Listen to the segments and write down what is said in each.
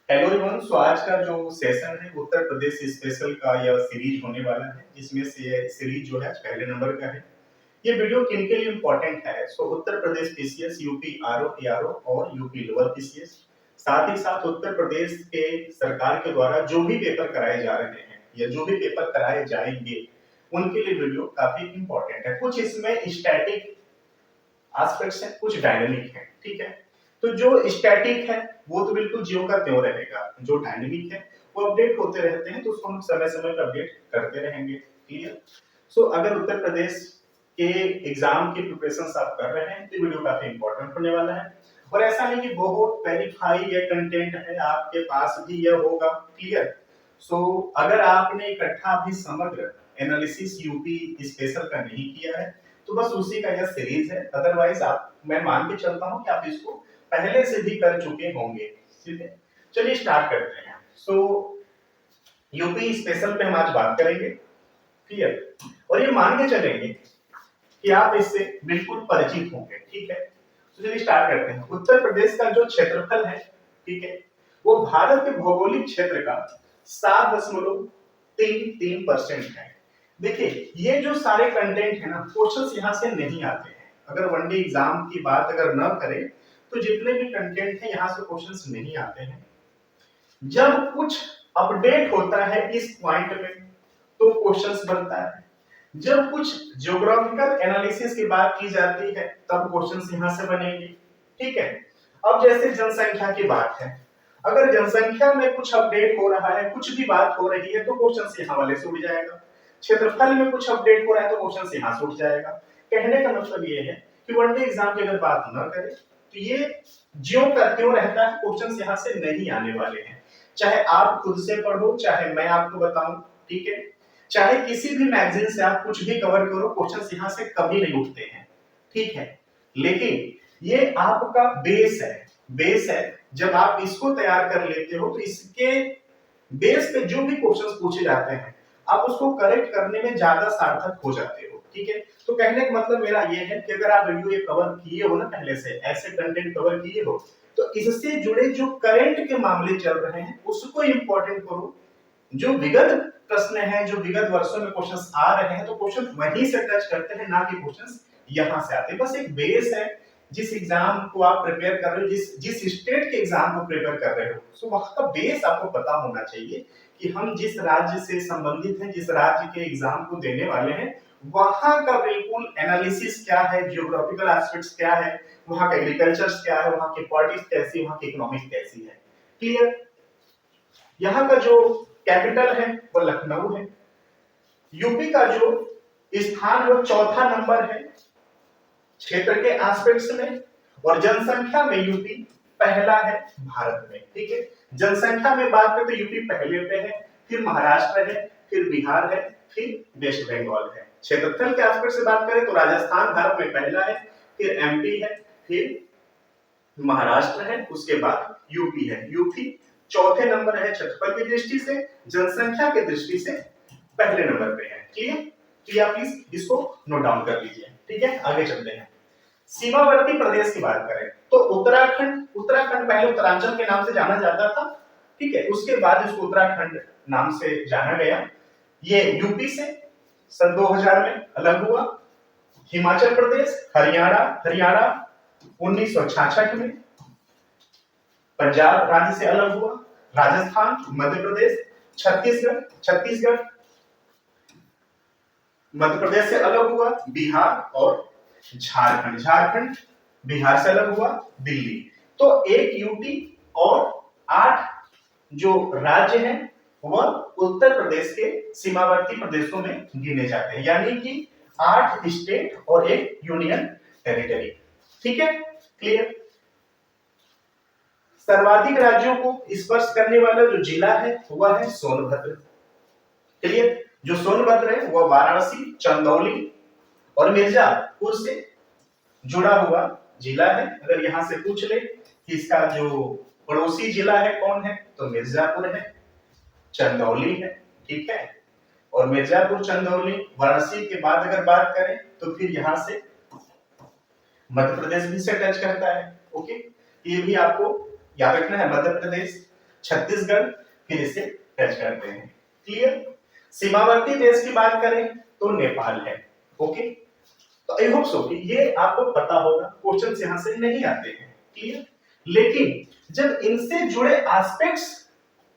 Hello everyone. सो आज का जो सेशन है उत्तर प्रदेश स्पेशल का यह सीरीज होने वाला है, जिसमें से सीरीज जो है आज पहले नंबर का है। ये वीडियो किन के लिए इम्पोर्टेंट है? सो Uttar Pradesh PCS, UP RO TRO और यूपी लोअर पीसीएस, साथ ही साथ उत्तर प्रदेश के सरकार के द्वारा जो भी पेपर कराए जा रहे हैं या जो भी पेपर कराए जाएंगे उनके लिए वीडियो काफी इम्पोर्टेंट है। कुछ इसमें स्टैटिक एस्पेक्ट्स हैं, कुछ डायनेमिक है। ठीक है, तो जो स्टैटिक है वो तो बिल्कुल ज्यों का त्यों रहेगा, जो डायनेमिक है वो अपडेट होते रहते हैं, तो उसको हम समय समय पर अपडेट करते रहेंगे। क्लियर? सो अगर उत्तर प्रदेश के एग्जाम की प्रिपरेशन आप कर रहे हैं तो वीडियो काफी इंपॉर्टेंट होने वाला है। और ऐसा नहीं कि बहुत वेरीफाई या कंटेंट है आपके पास भी यह होगा। क्लियर? सो अगर आपने इकट्ठा भी समग्र एनालिसिस यूपी स्पेशल का नहीं किया है तो बस उसी का यह सीरीज है। अदरवाइज आप, मैं मान के चलता हूं कि आप इसको पहले से भी कर चुके होंगे। ठीक है, चलिए स्टार्ट करते हैं। सो यूपी स्पेशल पे हम आज बात करेंगे। क्लियर? और ये मान के चलेंगे कि आप इससे बिल्कुल परिचित होंगे। ठीक है, तो चलिए स्टार्ट करते हैं। उत्तर प्रदेश का जो क्षेत्रफल है, ठीक है, वो भारत के भौगोलिक क्षेत्र का 7.33% है। देखिए ये जो सारे कंटेंट है ना, क्वेश्चंस यहाँ से नहीं आते हैं। अगर वनडे एग्जाम की बात अगर न करें तो जितने भी कंटेंट है यहाँ से क्वेश्चंस नहीं आते हैं। जब कुछ अपडेट होता है इस पॉइंट में तो क्वेश्चंस बनता है। जब कुछ ज्योग्राफिकल एनालिसिस की बात की जाती है तब क्वेश्चंस यहां से बनेंगे। ठीक है, अब जैसे जनसंख्या की बात है, अगर जनसंख्या में कुछ अपडेट हो रहा है, कुछ भी बात हो रही है तो क्वेश्चंस यहां वाले से उठ जाएगा। क्षेत्रफल में कुछ अपडेट हो रहा है तो क्वेश्चंस यहां से उठ जाएगा। कहने का मतलब ये है कि वनडे एग्जाम की अगर बात न करें तो ये ज्यों का त्यों रहता है, क्वेश्चंस यहां से नहीं आने वाले हैं। चाहे आप खुद से पढ़ो, चाहे मैं आपको बताऊं, ठीक है, चाहे किसी भी मैगजीन से आप कुछ भी कवर करो, क्वेश्चंस यहां से कभी नहीं उठते हैं। ठीक है, लेकिन ये आपका बेस है। बेस है, जब आप इसको तैयार कर लेते हो तो इसके बेस पे जो भी क्वेश्चंस पूछे जाते हैं आप उसको करेक्ट करने में ज्यादा सार्थक हो जाते हो। ठीक है, तो कहने का मतलब मेरा ये है कि अगर आप वीडियो ये कवर किए हो ना, पहले से ऐसे कंटेंट कवर किए हो तो इससे जुड़े जो करंट के मामले चल रहे हैं उसको इंपॉर्टेंट करो। जो विगत प्रश्न है, जो विगत वर्षों में क्वेश्चंस आ रहे हैं तो क्वेश्चन वहीं से टच करते हैं, ना कि क्वेश्चंस यहां से आते हैं। बस एक बेस है। जिस एग्जाम को आप प्रिपेयर कर रहे हो, जिस जिस स्टेट के एग्जाम को प्रिपेयर कर रहे हो, सो वहां का बेस आपको पता होना चाहिए कि हम जिस राज्य से संबंधित हैं, जिस राज्य के एग्जाम को देने वाले हैं, वहां का बिल्कुल एनालिसिस क्या है, जियोग्राफिकल एस्पेक्ट्स क्या है, वहां का एग्रीकल्चर क्या है, वहां की पॉलिटिक्स कैसी, वहां की इकोनॉमिक्स कैसी है। क्लियर? यहाँ का जो कैपिटल है वो लखनऊ है। यूपी का जो स्थान वो चौथा नंबर है क्षेत्र के एस्पेक्ट्स में, और जनसंख्या में यूपी पहला है भारत में। ठीक है, जनसंख्या में बात करें तो यूपी पहले पे है, फिर महाराष्ट्र है, फिर बिहार है, फिर वेस्ट बंगाल है। क्षेत्रफल के एस्पेक्ट से बात करें तो राजस्थान भारत में पहला है, फिर एमपी है, फिर महाराष्ट्र है, उसके बाद यूपी है। यूपी चौथे नंबर है क्षेत्रफल की दृष्टि से, जनसंख्या की दृष्टि से पहले नंबर पे है। क्लियर? क्लियर? प्लीज इसको नोट डाउन कर लीजिए। ठीक है, आगे चलते हैं। सीमावर्ती प्रदेश की बात करें तो उत्तराखंड, उत्तराखंड पहले उत्तरांचल के नाम से जाना जाता था। ठीक है, उसके बाद इसको उत्तराखंड नाम से जाना गया। ये यूपी से सन 2000 में अलग हुआ। हिमाचल प्रदेश, हरियाणा हरियाणा 1966 में, पंजाब राज्य से अलग हुआ, राजस्थान, मध्य प्रदेश, छत्तीसगढ़, छत्तीसगढ़ मध्य प्रदेश से अलग हुआ, बिहार और झारखंड, झारखंड बिहार से अलग हुआ, दिल्ली। तो एक यूटी और 8 जो राज्य हैं वह उत्तर प्रदेश के सीमावर्ती प्रदेशों में गिने जाते हैं, यानी कि 8 स्टेट और एक यूनियन टेरिटरी। ठीक है, क्लियर? सर्वाधिक राज्यों को स्पर्श करने वाला जो जिला है वह है सोनभद्र। क्लियर? जो सोनभद्र है वह वाराणसी, चंदौली और मिर्जापुर से जुड़ा हुआ जिला है। अगर यहां से पूछ ले कि इसका जो पड़ोसी जिला है कौन है तो मिर्जापुर है, चंदौली है। ठीक है, और मिर्जापुर, चंदौली, वाराणसी के बाद अगर बात करें तो फिर यहां से मध्य प्रदेश भी से टच करता है। ओके, ये भी आपको याद रखना है। मध्य प्रदेश छत्तीसगढ़, फिर इसे टच करते हैं। क्लियर? सीमावर्ती देश की बात करें तो नेपाल है। ओके, तो आई होप सो कि ये आपको पता होगा, क्वेश्चंस यहां से नहीं आते हैं। क्लियर? लेकिन जब इनसे जुड़े एस्पेक्ट्स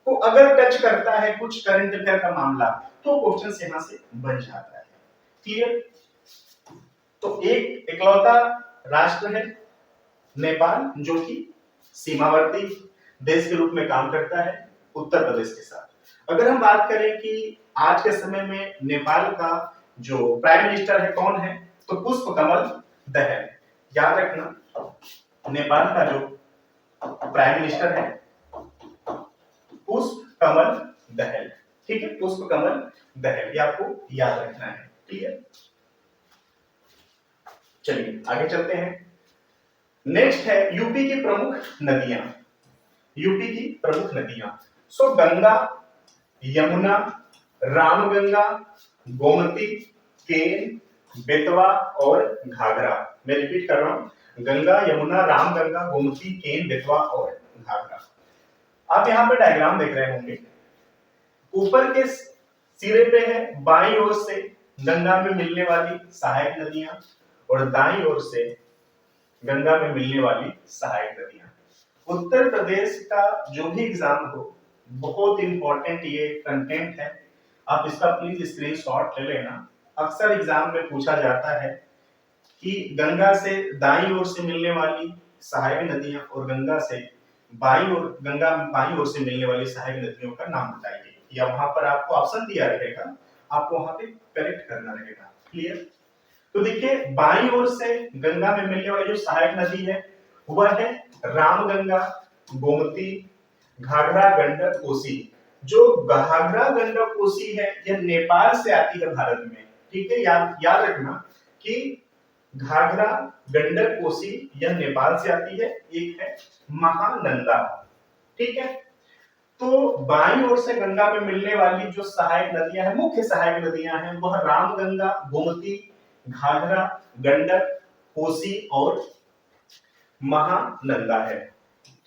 को अगर टच करता है कुछ करंट अफेयर का मामला, तो क्वेश्चंस यहां से बन जाता है। क्लियर? तो एक इकलौता राष्ट्र है नेपाल, जो कि सीमावर्ती देश के रूप में काम करता है उत्तर प्रदेश के साथ। अगर हम बात करें कि आज के समय में नेपाल का जो प्राइम मिनिस्टर है कौन है, तो पुष्प कमल दहल। याद रखना, नेपाल का जो प्राइम मिनिस्टर है पुष्प कमल दहल। ठीक है, पुष्प कमल दहल, ये आपको याद रखना है। क्लियर? चलिए आगे चलते हैं। नेक्स्ट है यूपी की प्रमुख नदियां। यूपी की प्रमुख नदियां, सो गंगा, यमुना, रामगंगा, गोमती, केन, बेतवा और घाघरा। मैं रिपीट कर रहा हूं, गंगा, यमुना, रामगंगा, गोमती, केन, बेतवा और घाघरा। आप यहां पे डायग्राम देख रहे होंगे, ऊपर के सिरे पे है बाईं ओर से गंगा में मिलने वाली सहायक नदियां और दाईं ओर से गंगा में मिलने वाली सहायक नदियां। उत्तर प्रदेश का जो भी एग्जाम हो, बहुत इंपॉर्टेंट ये कंटेंट है, आप इसका प्लीज स्क्रीनशॉट ले लेना। अक्सर एग्जाम में पूछा जाता है कि गंगा से दाईं ओर से मिलने वाली सहायक नदियां और गंगा बाईं ओर से मिलने वाली सहायक नदियों का नाम बताइए, या वहां पर आपको ऑप्शन दिया रहेगा, आपको वहां पे करेक्ट करना रहेगा। क्लियर? तो देखिए, बाईं ओर से गंगा में मिलने वाली जो सहायक नदी है वह है रामगंगा, गोमती, घाघरा, गंडक, कोसी। जो घाघरा, गंडक, कोसी है यह नेपाल से आती है भारत में। ठीक है, याद रखना कि घाघरा, गंडक, कोसी यह नेपाल से आती है। एक है महानंदा। ठीक है, तो बाईं ओर से गंगा में मिलने वाली जो सहायक नदियां हैं, मुख्य सहायक नदियां हैं, वह रामगंगा, गोमती, घाघरा, गंडक, कोसी और महानंदा है।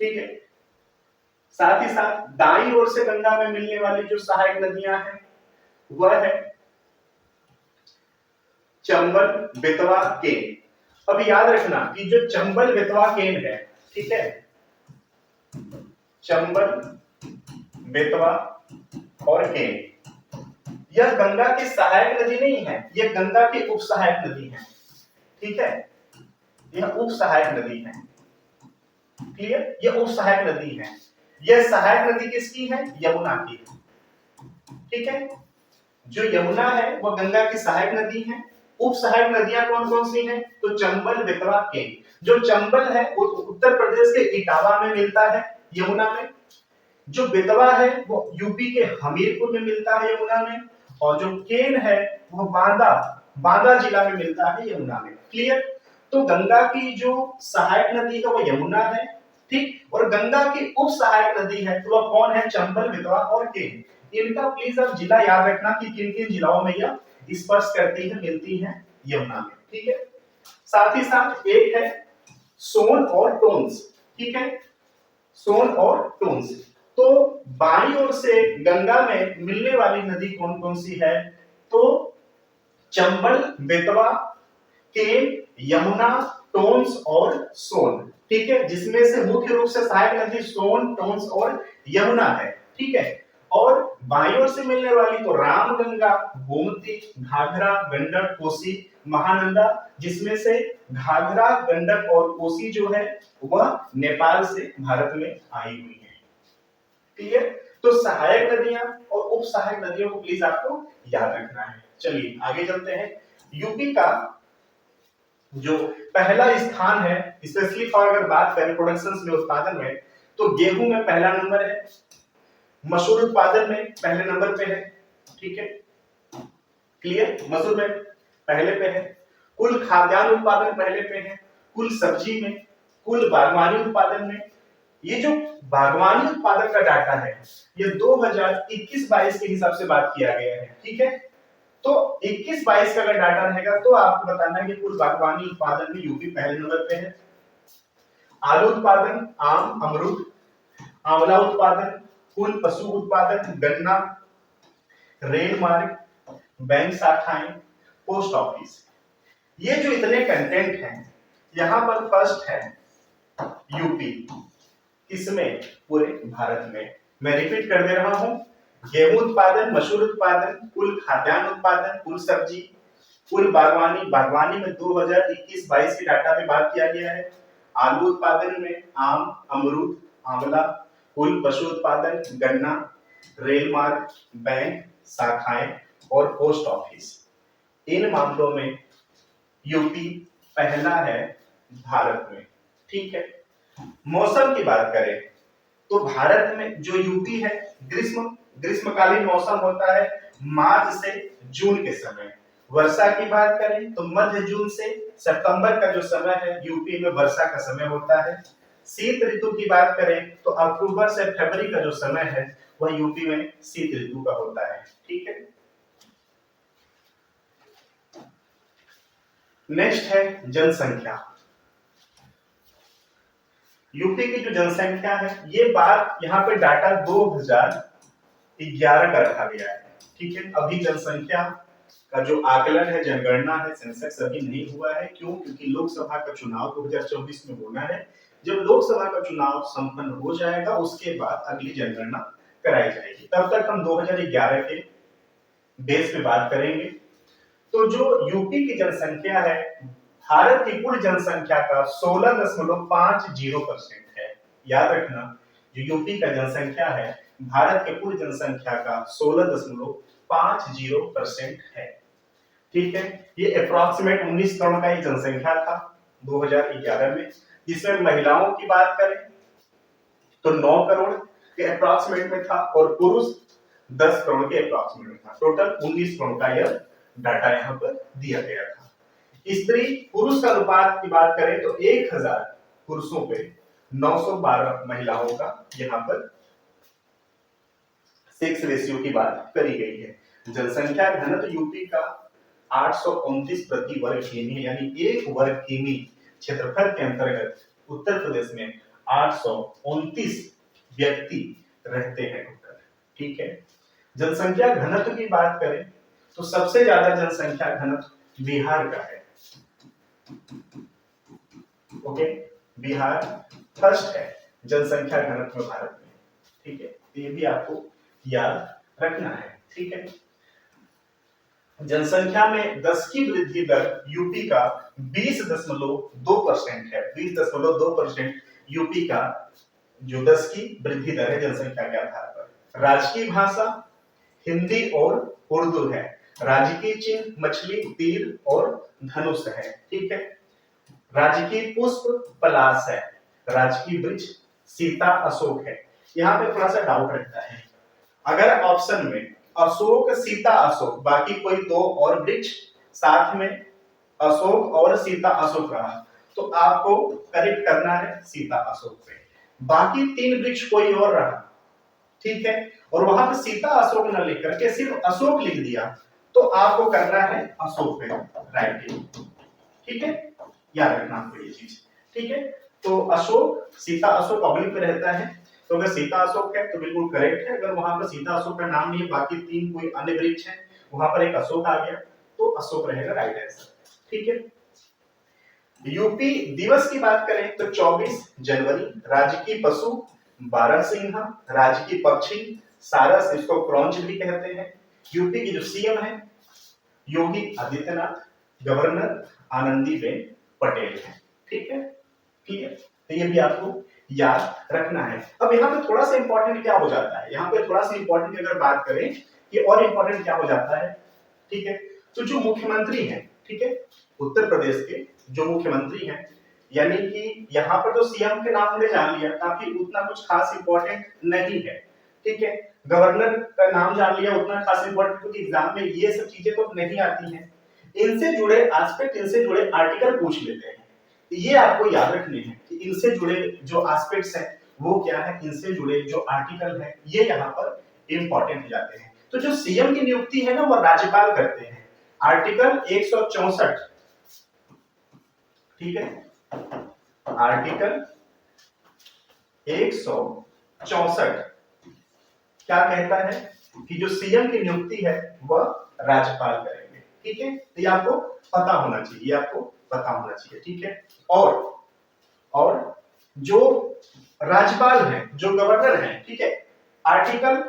ठीक है, साथ ही साथ दाईं ओर से गंगा में मिलने वाली जो सहायक नदियां हैं वह है चंबल, बेतवा, केन। अब याद रखना कि जो चंबल, बेतवा, केन है, ठीक है, चंबल, बेतवा और केन, यह गंगा की सहायक नदी नहीं है, यह गंगा की उप सहायक नदी है। ठीक है, यह उप सहायक नदी है। क्लियर? यह उप सहायक नदी है। यह सहायक नदी किसकी है? यमुना की है। ठीक है, जो यमुना है वह गंगा की सहायक नदी है। उप सहायक नदियां कौन कौन सी हैं? तो चंबल, बेतवा, केन। जो चंबल है वो उत्तर प्रदेश के इटावा में मिलता है यमुना में। जो बेतवा है वो यूपी के हमीरपुर में मिलता है यमुना में। और जो केन है वो बांदा जिला में मिलता है यमुना में। क्लियर? तो गंगा की जो सहायक नदी है वो यमुना है, ठीक, और गंगा की उप सहायक नदी है तो वह कौन है? चंबल, बेतवा और केन। इनका प्लीज आप जिला याद रखना कि किन किन जिलाओं में यह स्पर्श करती है, मिलती है यमुना में। ठीक है, साथ ही साथ एक है सोन और टोंस। ठीक है, सोन और टोंस। तो बाईं ओर से गंगा में मिलने वाली नदी कौन कौन सी है? तो चंबल, बेतवा, केन, यमुना, टोंस और सोन। ठीक है, जिसमें से मुख्य रूप से सहायक नदी सोन, टोंस और यमुना है। ठीक है, और बाईं ओर से मिलने वाली तो रामगंगा, गोमती, घाघरा, गंडक, कोसी, महानंदा, जिसमें से घाघरा, गंडक और कोसी जो है वह नेपाल से भारत में आई हुई है। क्लियर? तो सहायक नदियां और उप सहायक नदियों को प्लीज आपको याद रखना है। चलिए आगे चलते हैं। यूपी का जो पहला स्थान है, स्पेशली फॉर अगर बात करें प्रोडक्शन में, उत्पादन में, तो गेहूं में पहला नंबर है, मसूर उत्पादन में पहले नंबर पे है। ठीक है, क्लियर? मसूर में पहले पे है, कुल खाद्यान्न उत्पादन पहले पे है, कुल सब्जी में, कुल बागवानी उत्पादन में। ये जो बागवानी उत्पादन का डाटा है ये 2021-22 के हिसाब से बात किया गया है। ठीक है, तो 21-22 का अगर डाटा रहेगा तो आपको बताना है कि कुल बागवानी उत्पादन में यूपी पहले नंबर पे है। आलू उत्पादन, आम, अमरूद, आंवला उत्पादन, कुल पशु उत्पादन, गन्ना, रेल मार्ग, बैंक शाखाएं, पोस्ट ऑफिस। ये जो इतने कंटेंट हैं, यहां पर फर्स्ट है यूपी। किसमें? पूरे भारत में। मैं रिपीट कर दे रहा हूं, गेहूं उत्पादन, मसूर उत्पादन, कुल खाद्यान्न उत्पादन, कुल सब्जी, कुल बागवानी, बागवानी में 2021-22 की डाटा पे बात किया गया है। आलू उत्पादन में आम, अमरूद, आंवला, कुल पशु उत्पादन, गन्ना, रेल मार्ग, बैंक शाखाएं और पोस्ट ऑफिस। इन मामलों में यूपी पहला है भारत में। ठीक है। मौसम की बात करें तो भारत में जो यूपी है, ग्रीष्मकालीन मौसम होता है मार्च से जून के समय। वर्षा की बात करें तो मध्य जून से सितंबर का जो समय है यूपी में वर्षा का समय होता है। शीत ऋतु की बात करें तो अक्टूबर से फरवरी का जो समय है वह यूपी में शीत ऋतु का होता है। ठीक है। नेक्स्ट है जनसंख्या। यूपी की जो जनसंख्या है, ये बात यहाँ पे डाटा 2011 का रखा गया है। ठीक है। अभी जनसंख्या का जो आकलन है, जनगणना है, सेंसस अभी नहीं हुआ है। क्यों? क्योंकि लोकसभा का चुनाव 2024 में होना है। जब लोकसभा का चुनाव संपन्न हो जाएगा उसके बाद अगली जनगणना कराई जाएगी। तब तक हम 2011 के बेस पे बात करेंगे। तो जो यूपी की जनसंख्या है, भारत की कुल जनसंख्या का 16.50% है। याद रखना, जो यूपी का जनसंख्या है भारत के कुल जनसंख्या का 16.50% है। ठीक है। ये अप्रोक्सीमेट 19 करोड़ का ही जनसंख्या था 2011 में, जिसमें महिलाओं की बात करें तो 9 करोड़ के अप्रोक्सीमेट में था और पुरुष 10 करोड़ के अप्रोक्सीमेट में था। टोटल 19 करोड़ का यह डाटा यहाँ पर दिया गया था। स्त्री पुरुष का अनुपात की बात करें तो 1000 पुरुषों पे 912 महिलाओं का यहाँ पर सेक्स रेशियो की बात करी गई है। जनसंख्या घनत्व यूपी का 829 प्रति वर्ग किमी, यानी 1 वर्ग किमी क्षेत्रफल के अंतर्गत उत्तर प्रदेश में 829 व्यक्ति रहते हैं टोटल। ठीक है। जनसंख्या घनत्व की बात करें तो सबसे ज्यादा जनसंख्या घनत्व बिहार का है। ओके, बिहार फर्स्ट है जनसंख्या घनत्व में भारत में। ठीक है। तो ये भी आपको याद रखना है। ठीक है। जनसंख्या में 10 की वृद्धि दर यूपी का 20.2% है। 20.2% यूपी का जो 10 की वृद्धि दर है जनसंख्या के आधार पर। राजकीय भाषा हिंदी और उर्दू है। राजकीय चिन्ह मछली, तीर और धनुष है। ठीक है। राजकीय पुष्प पलाश है। राजकीय वृक्ष सीता अशोक है। यहाँ पे थोड़ा सा डाउट रहता है, अगर ऑप्शन में अशोक सीता अशोक बाकी कोई 2 और वृक्ष साथ में अशोक और सीता अशोक रहा तो आपको करेक्ट करना है सीता अशोक पे। बाकी 3 वृक्ष कोई और रहा, ठीक है, और वहां पे सीता अशोक न लिख करके सिर्फ अशोक लिख दिया तो आपको करना है अशोक पे राइटिंग। ठीक है, याद रखना आपको ये चीज। ठीक है। तो अशोक सीता अशोक पब्लिक पे रहता है, तो अगर सीता अशोक है तो बिल्कुल करेक्ट है। अगर वहां पर सीता अशोक का नाम नहीं है, बाकी 3 कोई अन्य वृक्ष है, वहां पर एक अशोक आ गया तो अशोक रहेगा राइट आंसर। ठीक है। यूपी दिवस की बात करें तो 24 जनवरी। राजकीय पशु बारहसिंहा, राजकीय पक्षी सारस, इसको क्रॉन्च भी कहते हैं। यूपी की जो सीएम है योगी आदित्यनाथ, गवर्नर आनंदीबेन पटेल है। ठीक है। ठीक है। तो ये भी आपको याद रखना है। अब यहाँ पे थोड़ा सा इंपॉर्टेंट क्या हो जाता है, यहाँ पे थोड़ा सा इंपॉर्टेंट अगर बात करें कि और इंपॉर्टेंट क्या हो जाता है। ठीक है। तो जो मुख्यमंत्री हैं, ठीक है, उत्तर प्रदेश के जो मुख्यमंत्री हैं, यानी कि यहाँ पर तो सीएम के नाम हमने जान लिया, काफी उतना कुछ खास इंपॉर्टेंट नहीं है। ठीक है। गवर्नर का नाम जान लिया, उतना खास इंपॉर्टेंट, क्योंकि एग्जाम में ये सब चीजें तो नहीं आती हैं। इनसे जुड़े एस्पेक्ट, इनसे जुड़े आर्टिकल पूछ लेते हैं, ये आपको याद रखने हैं कि इनसे जुड़े जो एस्पेक्ट्स हैं वो क्या है, इनसे जुड़े जो आर्टिकल हैं ये यहाँ पर इंपॉर्टेंट हो जाते हैं। तो जो सीएम की नियुक्ति है ना वो राज्यपाल करते हैं। आर्टिकल 164, ठीक है, आर्टिकल 164 क्या कहता है कि जो सीएम की नियुक्ति है वह राज्यपाल करेंगे। ठीक है, तो ये आपको पता होना चाहिए, ये आपको पता होना चाहिए। ठीक है, और जो राज्यपाल हैं, जो गवर्नर हैं, ठीक है, आर्टिकल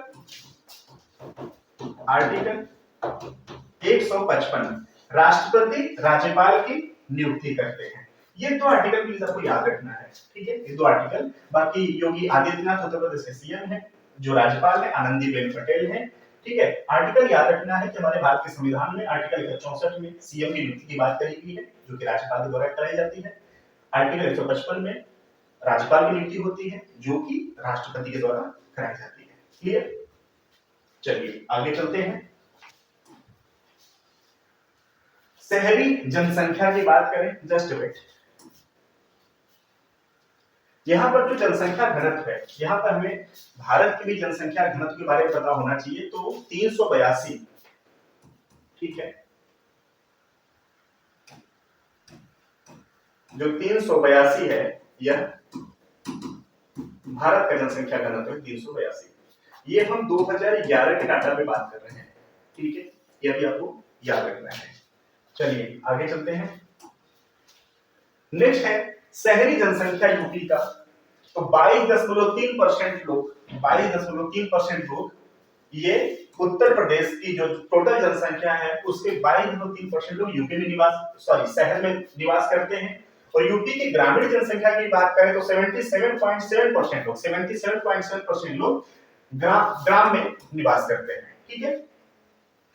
155 राष्ट्रपति राज्यपाल की नियुक्ति करते हैं। ये दो आर्टिकल प्लीज आपको याद रखना है। ठीक है, ये दो आर्टिकल। बाकी योगी आदित्यनाथ उत्तर प्रदेश के सीएम है, जो राज्यपाल है आनंदीबेन पटेल है। ठीक है, आर्टिकल याद रखना है कि हमारे भारत के संविधान में आर्टिकल 164 में सीएम की नियुक्ति की बात कही गई है, जो कि राज्यपाल के द्वारा कराई जाती है। आर्टिकल 155 में राज्यपाल की नियुक्ति होती है, जो कि राष्ट्रपति के द्वारा कराई जाती है। क्लियर? चलिए आगे चलते हैं। शहरी जनसंख्या की बात करें, जस्ट वेट। यहां पर जो जनसंख्या घनत्व है, यहां पर हमें भारत की भी जनसंख्या घनत्व के बारे में पता होना चाहिए। तो 382, ठीक है, जो 382 है, यह भारत का जनसंख्या घनत्व है 382। ये हम 2011 के डाटा पे बात कर रहे हैं। ठीक है, ये भी आपको याद रखना है। चलिए आगे चलते हैं। नेक्स्ट है शहरी जनसंख्या यूपी का। तो 22.3% लोग, 22.3% लोग ये उत्तर प्रदेश की जो टोटल जनसंख्या है उसके 22.3% लोग यूपी में शहर में निवास करते हैं। और यूपी की ग्रामीण जनसंख्या की बात करें तो 77.7% लोग, 77.7% लोग ग्राम में निवास करते हैं। ठीक है,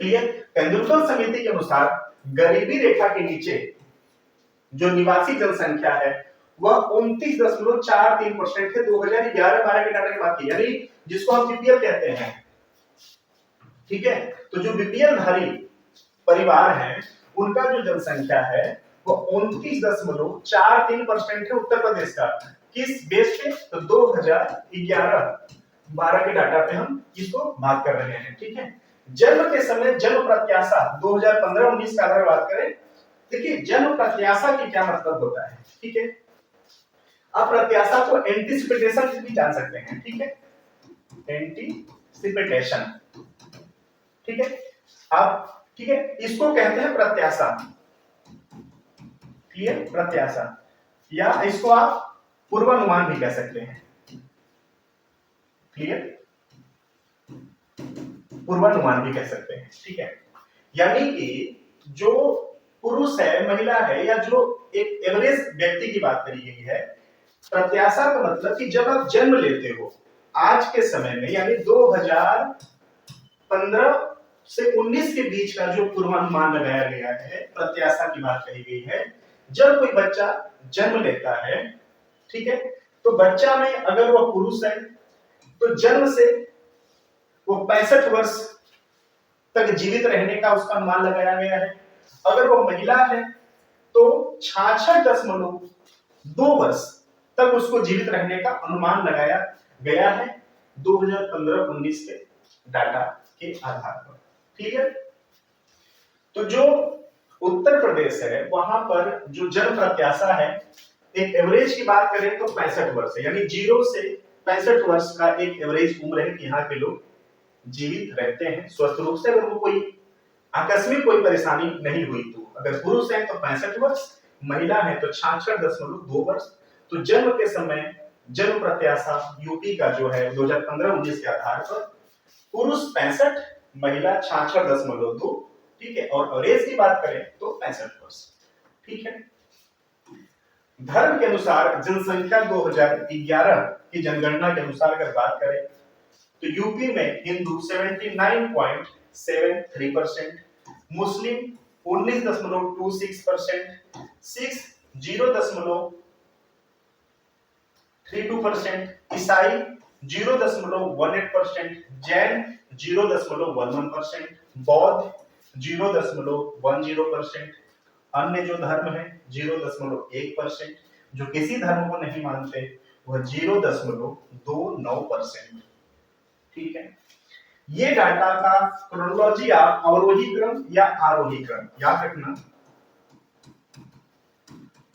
क्लियर? तेंदुलकर समिति के अनुसार गरीबी रेखा के नीचे जो निवासी जनसंख्या है वह 29.43% है 2011-12 के डाटा की बात की, यानी जिसको हम बीपीएल कहते हैं। ठीक है, तो जो बीपीएल धारी परिवार है उनका जो जनसंख्या है वो 29.43% है उत्तर प्रदेश का। किस बेस पे? तो 2011-12 के डाटा पे हम इसको बात कर रहे हैं। ठीक है, जन्म के समय जन्म प्रत्याशा 2015-19 का अगर बात करें, देखिए जन्म प्रत्याशा की क्या मतलब होता है। ठीक है, आप प्रत्याशा को एंटीसिपेटेशन भी जान सकते हैं। ठीक है, एंटीसिपेटेशन, ठीक है, आप ठीक है, इसको कहते हैं प्रत्याशा। क्लियर? प्रत्याशा, या इसको आप पूर्वानुमान भी कह सकते हैं। क्लियर? पूर्वानुमान भी कह सकते हैं। ठीक है, यानी कि जो पुरुष है, महिला है, या जो एक एवरेज व्यक्ति की बात करी गई है, प्रत्याशा का मतलब कि जब आप जन्म लेते हो आज के समय में, यानी 2015 से 19 के बीच का जो पूर्वानुमान लगाया गया है, प्रत्याशा की बात कही गई है। जब कोई बच्चा जन्म लेता है, ठीक है, तो बच्चा में अगर वह पुरुष है तो जन्म से वो 65 वर्ष तक जीवित रहने का उसका अनुमान लगाया गया है। अगर वो महिला है तो 66.2 वर्ष तक उसको जीवित रहने का अनुमान लगाया गया है 2015-19 के डाटा के आधार पर। क्लियर? तो जो उत्तर प्रदेश है वहां पर जो जन्म प्रत्याशा है, एक एवरेज की बात करें तो 65 वर्ष है, यानी 0 से 65 वर्ष का एक एवरेज उम्र है कि यहाँ के लोग जीवित रहते हैं स्वस्थ रूप से। अगर वो कोई आकस्मिक कोई परेशानी नहीं हुई तो, अगर पुरुष है तो 65 वर्ष, महिला है तो 66.2 वर्ष। तो जन्म के समय जन्म प्रत्याशा यूपी का जो है 2015-19 के आधार पर पुरुष 65, महिला 66.2, ठीक है, और एवरेज की बात करें तो 65 वर्ष। ठीक है, धर्म के अनुसार जनसंख्या 2011 की जनगणना के अनुसार अगर बात करें तो यूपी में हिंदू 79.73%, मुस्लिम 19.26%, सिख 0.32%, ईसाई 0.18%, जैन 0.11%, बौद्ध 0.10%, अन्य जो धर्म है 0.1%, जो किसी धर्म को नहीं मानते वह 0.29%। ठीक है, ये डाटा का क्रोनोलॉजी आप अवरोही क्रम या आरोही क्रम याद रखना,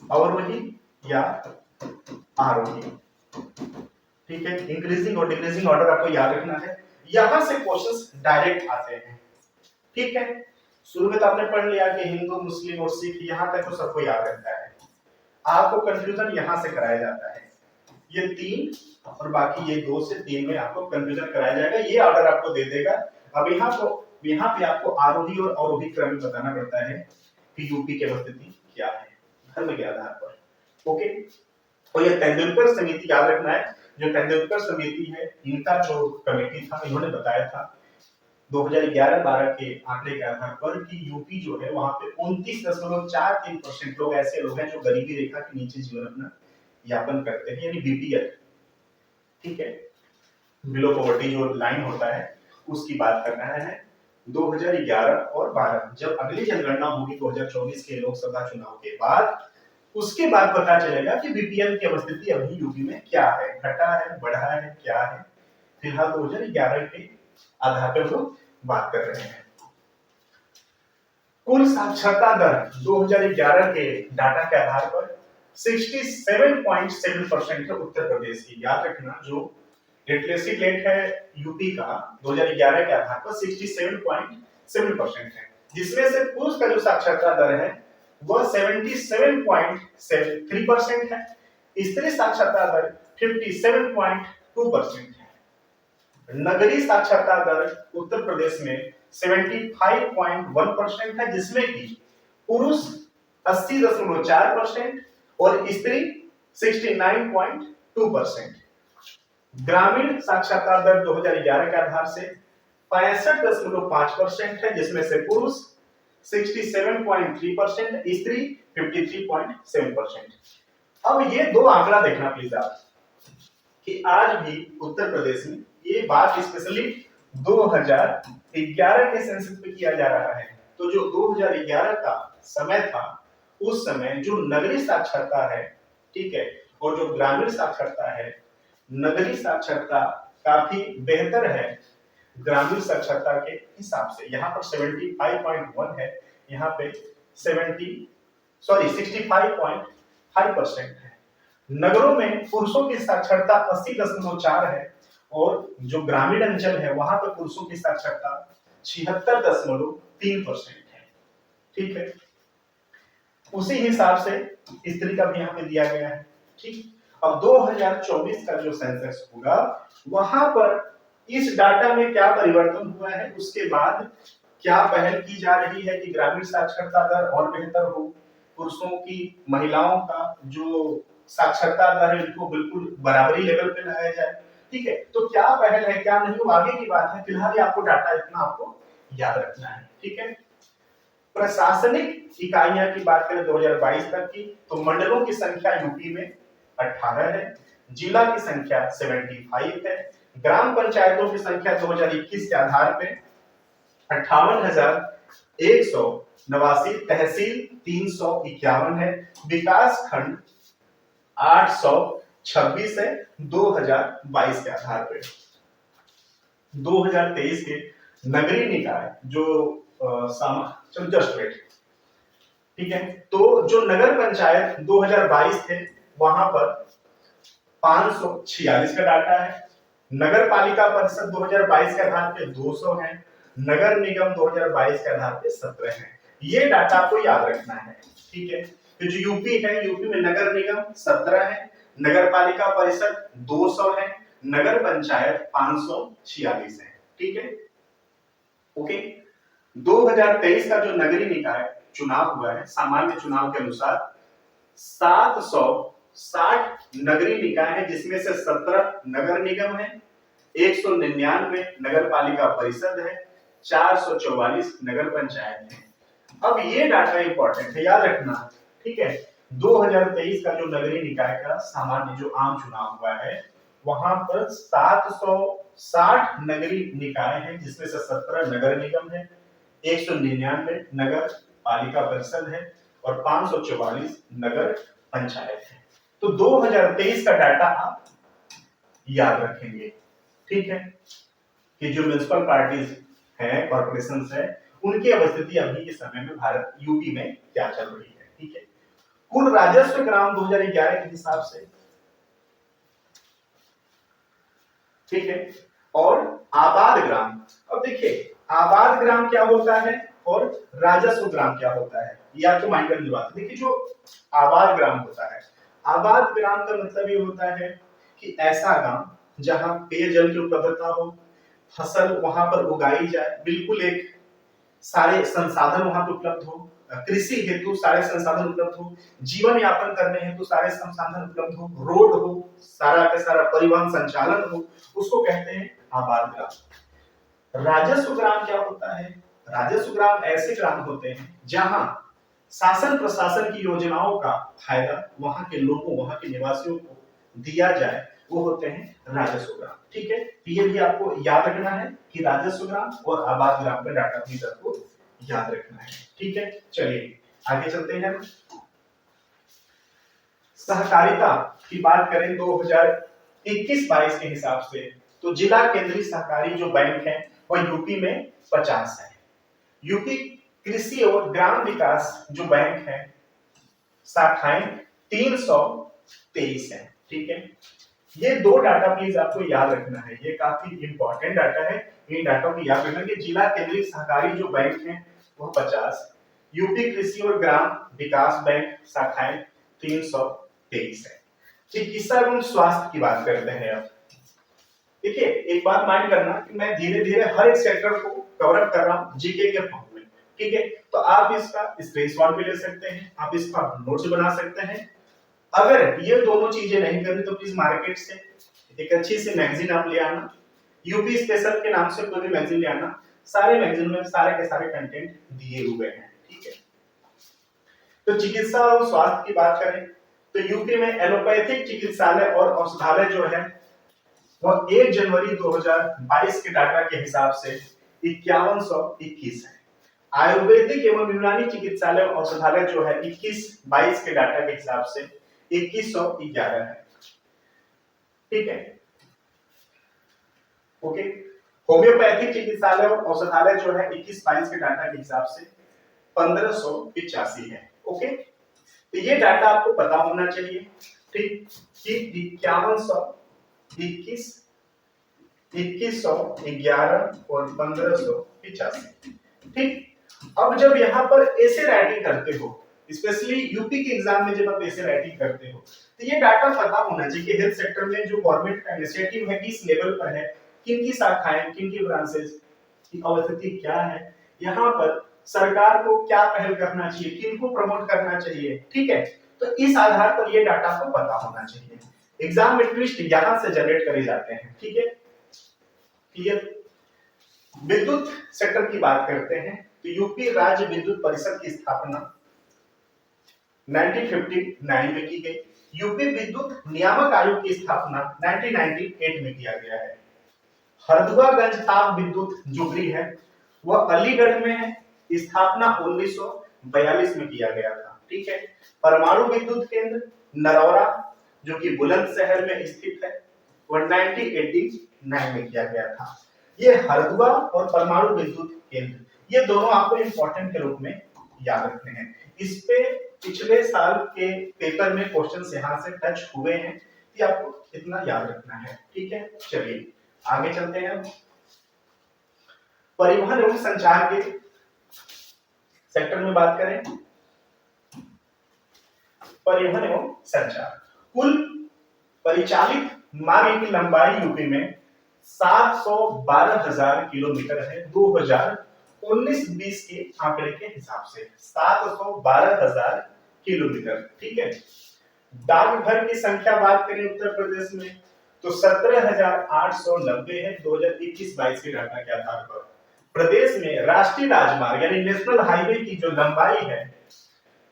अवरोही या आरोही। ठीक है, इंक्रीजिंग और डिक्रीजिंग ऑर्डर आपको याद रखना है। यहां से क्वेश्चंस डायरेक्ट आते हैं। ठीक है, शुरू में तो आपने पढ़ लिया कि हिंदू, मुस्लिम और सिख, यहां तक तो सबको याद रहता है। आपको कंफ्यूजन यहां से कराया जाता है, ये 3 और बाकी ये 2 से 3 में आपको कंफ्यूजन कराया जाएगा। ये ऑर्डर आपको दे देगा। अब यहाँ पे आपको आरोही और अवरोही क्रम में बताना पड़ता है कि यूपी की स्थिति क्या है धर्म के आधार पर। ओके, और ये तेंदुलकर समिति याद रखना है, जो तेंदुलकर समिति है इनका जो कमेटी था, इन्होंने बताया था 2011-12 के आंकड़े के आधार पर कि यूपी जो है वहां पे 29.43% लोग ऐसे लोग हैं जो गरीबी रेखा के नीचे जीवन अपना यापन करते हैं, यानी बीपीएल। ठीक है, बिलो पॉवर्टी जो लाइन होता है उसकी बात कर रहा है। 2011 और 12 जब अगली जनगणना होगी 2024 के लोकसभा चुनाव के बाद, उसके बाद पता चलेगा कि बीपीएल की अवस्थिति अभी यूपी में क्या है, घटा है, बढ़ा है, क्या है। फिलहाल 2011 के आधार पर हम बात कर रहे हैं। कुल साक्षरता दर 2011 के डाटा के आधार पर 67.7% है उत्तर प्रदेश की। याद रखना, जो लिटरेसी रेट है यूपी का 2011 के आधार पर 67.7% है, जिसमें से पुरुष का जो साक्षरता दर है वह 77.73% है, स्त्री साक्षरता दर 57.2% है। नगरीय साक्षरता दर उत्तर प्रदेश में 75.1% है, जिसमें कि पुरुष 80.4% और स्त्री 69.2%। ग्रामीण साक्षरता दर 2011 के आधार से 65.5% है, जिसमें से पुरुष 67.3%, स्त्री 53.7%। अब ये 2 आंकड़ा देखना प्लीज आप, कि आज भी उत्तर प्रदेश में ये बात स्पेशली 2011 के सेंसस पे किया जा रहा है। तो जो 2011 का समय था, उस समय जो नगरीय साक्षरता है, ठीक है, और जो ग्रामीण साक्षरता है, नगरीय साक्षरता काफी बेहतर है ग्रामीण साक्षरता के हिसाब से। यहाँ पर 75.1 है, यहाँ पे 65.5% है। नगरों में पुरुषों की साक्षरता 80.4 है और जो ग्रामीण अंचल है वहां पर पुरुषों की साक्षरता 76.3% है। ठीक है, उसी हिसाब से स्त्री का भी यहाँ पे दिया गया है। ठीक, अब 2024 का जो सेंसस होगा वहां पर इस डाटा में क्या परिवर्तन हुआ है, उसके बाद क्या पहल की जा रही है कि ग्रामीण साक्षरता दर और बेहतर हो, पुरुषों की, महिलाओं का जो साक्षरता दर है इनको बिल्कुल बराबरी लेवल पे लाया जाए। ठीक है, तो क्या पहल है क्या नहीं वो आगे की बात है, फिलहाल आपको डाटा इतना आपको याद रखना है। ठीक है, प्रशासनिक इकाइयां की बात करें 2022 तक की, तो मंडलों की संख्या यूपी में 18 है, जिला की संख्या 75 है, ग्राम पंचायतों की संख्या 2021 के आधार पे 58,189, तहसील 351 है, विकास खंड 826 है 2022 के आधार पे। 2023 के नगरीय निकाय जो जस्ट वेट, ठीक है, तो जो नगर पंचायत 2022 थे वहां पर 546 का डाटा है, नगर पालिका परिषद 2022 के आधार पे 200 है, नगर निगम 2022 के आधार पे 17 है। ये डाटा आपको याद रखना है। ठीक है, तो जो यूपी है, यूपी में नगर निगम 17 है, नगर पालिका परिषद 200 है, नगर पंचायत 546 है। ठीक है, ओके। 2023 का जो नगरीय निकाय चुनाव हुआ है, सामान्य चुनाव के अनुसार 760 नगरीय निकाय है, जिसमें से 17 नगर निगम है, 199 नगर पालिका परिषद है, 444 नगर पंचायत है। अब ये डाटा इंपॉर्टेंट है, याद रखना। ठीक है, 2023 का जो नगरीय निकाय का सामान्य जो आम चुनाव हुआ है वहां पर 760 नगरीय निकाय है, जिसमें से 17 नगर निगम है, 199 नगर पालिका परिषद है और 544 नगर पंचायत है। तो 2023 का डाटा आप याद रखेंगे। ठीक है, कि जो म्युनिसिपल पार्टीज हैं, कॉर्पोरेशंस है, उनकी अवस्थिति अभी के समय में भारत यूपी में क्या चल रही है। ठीक है, कुल राजस्व ग्राम 2011 के हिसाब से, ठीक है, और आबाद देखिए आबाद ग्राम क्या होता है और राजस्व ग्राम क्या होता है, ये आपको माइंड करने की बात है। देखिए जो आबाद ग्राम होता है, आबाद ग्राम का मतलब ये होता है कि ऐसा गांव जहां पेयजल की उपलब्धता हो, फसल वहां पर उगाई जाए, बिल्कुल एक सारे संसाधन वहां पर उपलब्ध हो, कृषि हेतु सारे संसाधन उपलब्ध हो, जीवन यापन करने हेतु सारे संसाधन उपलब्ध हो, रोड हो, सारा का सारा परिवहन संचालन हो, उसको कहते हैं आबाद ग्राम। राजस्व ग्राम क्या होता है? राजस्व ग्राम ऐसे ग्राम होते हैं जहां शासन प्रशासन की योजनाओं का फायदा वहां के लोगों, वहां के निवासियों को दिया जाए, वो होते हैं राजस्व ग्राम। ठीक है, तो ये भी आपको याद रखना है कि राजस्व ग्राम और आबाद ग्राम का डाटा भी आपको याद रखना है। ठीक है, चलिए आगे चलते हैं। सहकारिता की बात करें 2021-22 के हिसाब से, तो जिला केंद्रीय सहकारी जो बैंक है वह यूपी में 50 है। यूपी कृषि और ग्राम विकास जो बैंक है, शाखाएं 323 है। ठीक है, ये दो डाटा प्लीज आपको याद रखना है, ये काफी इंपॉर्टेंट डाटा है। इन डाटा को याद रखना कि जिला केंद्रीय सहकारी जो बैंक है वह 50, यूपी कृषि और ग्राम विकास बैंक शाखाएं 323 है। चिकित्सा एवं स्वास्थ्य की बात करते हैं अब। देखिए एक बात माइंड करना कि मैं धीरे धीरे हर एक सेक्टर को कवर अप कर रहा हूँ जीके के फॉर्म में। ठीक है, तो आप इसका स्क्रीनशॉट भी ले सकते हैं, आप इसका नोट्स बना सकते हैं। अगर ये दोनों चीजें नहीं करनी तो प्लीज मार्केट से एक अच्छी सी मैगजीन आप ले आना, यूपी स्पेशल के नाम से कोई भी मैगजीन ले आना, सारे मैगजीन में सारे के सारे कंटेंट दिए हुए हैं। ठीक है, तो चिकित्सा और स्वास्थ्य की बात करें तो यूपी में एलोपैथिक चिकित्सालय और औषधालय जो है वह 1 जनवरी 2022 के डाटा के हिसाब से 5121 है। आयुर्वेदिक एवं यूनानी चिकित्सालय और औषधालय जो है 21-22 के डाटा के हिसाब से 2111 है। ठीक है, ओके। होम्योपैथिक चिकित्सालय और औषधालय जो है 21-22 के डाटा के हिसाब से 1585 है। ओके, तो ये डाटा आपको पता होना चाहिए। ठीक, कि 5121, 2111 और 1585। ठीक, अब जब यहाँ पर ऐसे राइटिंग करते हो, स्पेशली यूपी के एग्जाम में जब आप ऐसे राइटिंग करते हो, तो ये डाटा पता होना चाहिए कि हेल्थ सेक्टर में जो गवर्नमेंट का इनिशिएटिव है किस लेवल पर है, किन की शाखाएं, किन की ब्रांचेस की अवस्थिति क्या है, यहाँ पर सरकार को क्या पहल करना चाहिए, किन को प्रमोट करना चाहिए। ठीक है, तो इस आधार पर ये डाटा को पता होना चाहिए। एग्जाम में ट्विस्ट यहाँ से जनरेट करे जाते हैं। ठीक है, क्लियर। विद्युत सेक्टर की बात करते हैं तो यूपी राज्य विद्युत परिषद की स्थापना 1959 में की गई। यूपी विद्युत नियामक आयोग की स्थापना 1998 में किया गया है। हरदुआगंज ताप विद्युत जो गृह है वह अलीगढ़ में है, स्थापना 1942 में किया गया था। ठीक है, परमाणु विद्युत केंद्र नरौरा जो कि बुलंदशहर में स्थित है वह 1989 में किया गया था। ये हरदुआ और परमाणु विद्युत केंद्र, ये दोनों आपको इंपॉर्टेंट के रूप में याद रखने हैं। इस पे पिछले साल के पेपर में क्वेश्चंस यहां से टच हुए हैं, कि आपको इतना याद रखना है। ठीक है, चलिए आगे चलते हैं। परिवहन एवं संचार के सेक्टर में बात करें, परिवहन एवं संचार, कुल परिचालित मार्ग की लंबाई यूपी में 712,000 किलोमीटर है 2019-20 के आंकड़े के हिसाब से 712,000 किलोमीटर। ठीक है, डाकघर की संख्या बात करें उत्तर प्रदेश में तो 17,890 है 2021-22 के डाटा के आधार पर। प्रदेश में राष्ट्रीय राजमार्ग यानी नेशनल हाईवे की जो लंबाई है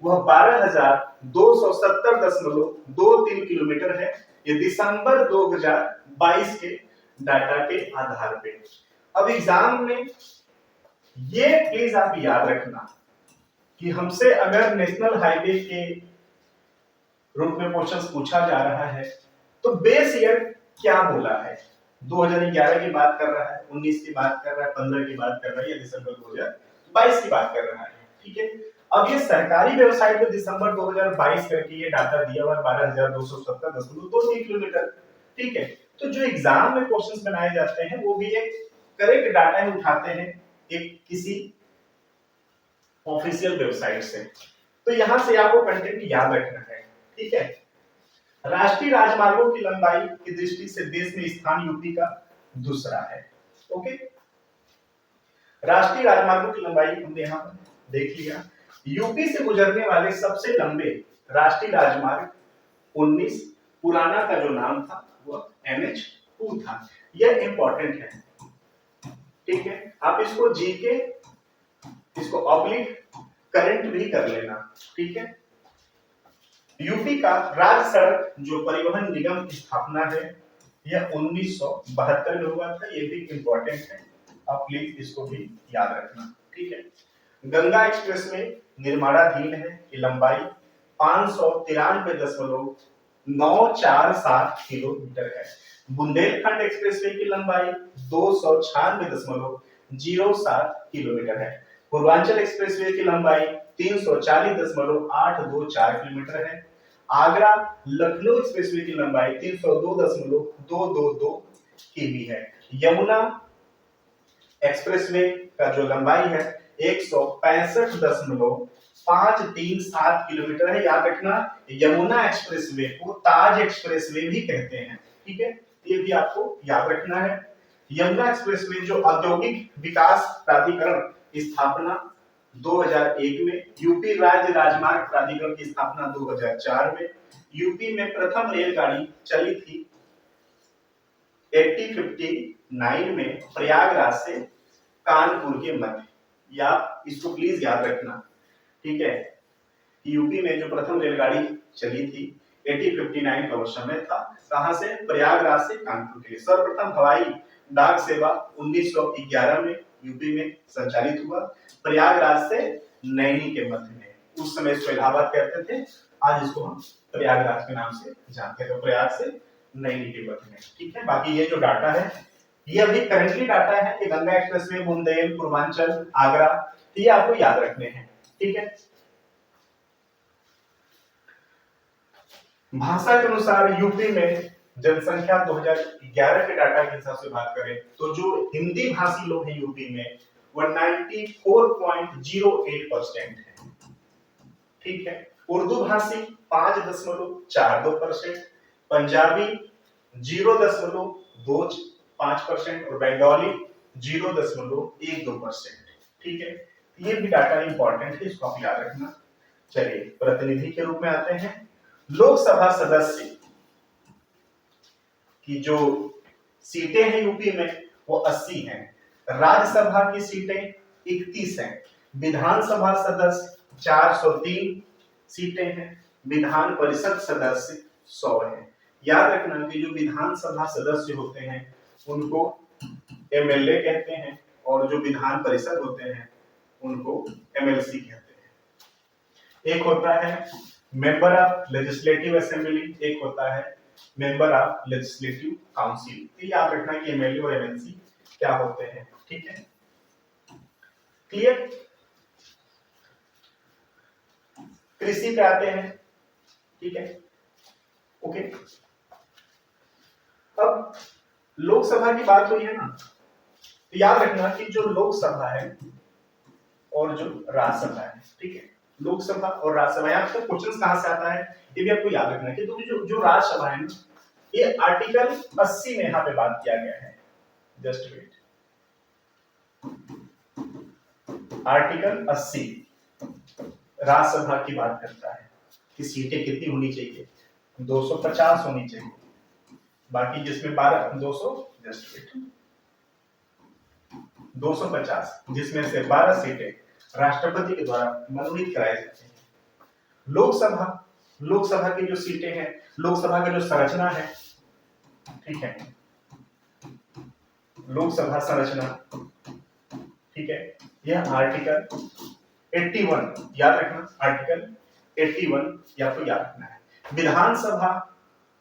वह 12,270.23 किलोमीटर है, ये दिसंबर 2022 के डाटा के आधार पे। अब एग्जाम में ये प्लीज आप याद रखना कि हमसे अगर नेशनल हाईवे के रूप में क्वेश्चन पूछा जा रहा है तो बेस ईयर क्या बोला है, 2011 की बात कर रहा है, 19 की बात कर रहा है, 15 की बात कर रहा है या दिसंबर 2022 की बात कर रहा है। ठीक है, अब ये सरकारी वेबसाइट पे दिसंबर 2022 करके ये डाटा दिया हुआ है 12,270.23 किलोमीटर। ठीक है, तो जो एग्जाम में क्वेश्चंस बनाए जाते हैं वो भी एक करेक्ट डाटा ही उठाते हैं एक किसी ऑफिशियल वेबसाइट से। तो यहां से आपको कंटेंट याद रखना है, ठीक है। राष्ट्रीय राजमार्गों की लंबाई की दृष्टि से देश में स्थान यूपी का दूसरा है। ओके, राष्ट्रीय राजमार्गों की लंबाई हमने यहाँ पर देख लिया। यूपी से गुजरने वाले सबसे लंबे राष्ट्रीय राजमार्ग 19 पुराना का जो नाम था वो NH2 था। यह इंपॉर्टेंट है, ठीक है। आप इसको जी के इसको ऑब्लिक करंट भी कर लेना, ठीक है। यूपी का राज्य सड़क जो परिवहन निगम की स्थापना है यह 1972 में हुआ था। ये भी इंपॉर्टेंट है, आप प्लीज इसको भी याद रखना, ठीक है। गंगा एक्सप्रेसवे निर्माणाधीन है, की लंबाई 593.947 किलोमीटर है। बुंदेलखंड एक्सप्रेसवे की लंबाई 296.07 किलोमीटर है। पूर्वांचल एक्सप्रेसवे की लंबाई 340.824 किलोमीटर है। आगरा लखनऊ एक्सप्रेसवे की लंबाई 302.222 किमी है। यमुना एक्सप्रेसवे का जो लंबाई है 165.537 किलोमीटर है। याद रखना, यमुना एक्सप्रेसवे को ताज एक्सप्रेसवे भी कहते हैं, ठीक है। ये भी आपको याद रखना है। यमुना एक्सप्रेसवे जो औद्योगिक विकास प्राधिकरण की स्थापना 2001 में, यूपी राज्य राजमार्ग प्राधिकरण की स्थापना 2004 में, यूपी में प्रथम रेलगाड़ी चली थी 1859 में प्रयागराज से कानपुर के मध्य। या इसको प्लीज याद रखना, ठीक है। यूपी में जो प्रथम रेलगाड़ी चली थी 1859 का वो समय था, कहां से? प्रयागराज से कानपुर के लिए। सर्वप्रथम हवाई डाक सेवा 1911 में यूपी में संचालित हुआ, प्रयागराज से नैनी के मध्य में। उस समय इसको इलाहाबाद कहते थे, आज इसको हम प्रयागराज के नाम से जानते हैं। तो प्रयाग से नैनी के मध्य में, ठीक है। बाकी ये जो डाटा है ये अभी करंटली डाटा है कि गंगा एक्सप्रेसवे, बुंदेल, पूर्वांचल, आगरा, ये आपको याद रखने हैं, ठीक है। भाषा के अनुसार यूपी में जनसंख्या 2011 के डाटा के हिसाब से बात करें तो जो हिंदी भाषी लोग हैं यूपी में वह 94.08% है, ठीक है। उर्दू भाषी 5.42%, पंजाबी 0.25% और बंगाली 0.12%, ठीक है। ये भी डाटा इंपॉर्टेंट है, इसको आप याद रखना। चलिए प्रतिनिधि के रूप में आते हैं। लोकसभा सदस्य की जो सीटें हैं यूपी में वो 80 हैं। राज्यसभा की सीटें 31 हैं। विधानसभा सदस्य 403 सीटें हैं। विधान परिषद सदस्य 100 हैं। याद रखना कि जो विधानसभा सदस्य होते हैं उनको MLA कहते हैं और जो विधान परिषद होते हैं उनको MLC कहते हैं। एक होता है मेंबर ऑफ लेजिस्लेटिव असेंबली, एक होता है मेंबर ऑफ लेजिस्लेटिव काउंसिल। तो याद रखना कि MLA और MLC क्या होते हैं, ठीक है। क्लियर? कृषि पे आते हैं, ठीक है, ओके। अब लोकसभा की बात हुई है ना, तो याद रखना कि जो लोकसभा है और जो राज्यसभा है, ठीक है, लोकसभा और राज्यसभा, यहाँ पे क्वेश्चन कहां से आता है ये भी आपको याद रखना है कि तो जो राज्यसभा है ना, ये आर्टिकल 80 में यहाँ पे बात किया गया है। जस्ट वेट, आर्टिकल 80 राज्यसभा की बात करता है कि सीटें कितनी होनी चाहिए, 250 होनी चाहिए। बाकी जिसमें 250 जिसमें से 12 सीटें राष्ट्रपति के द्वारा मनोनीत कराई जाती हैं। लोकसभा की जो सीटें हैं, लोकसभा का जो संरचना है, ठीक है, लोकसभा संरचना, ठीक है, यह आर्टिकल 81 याद रखना, आर्टिकल 81 या तो याद रखना है। विधानसभा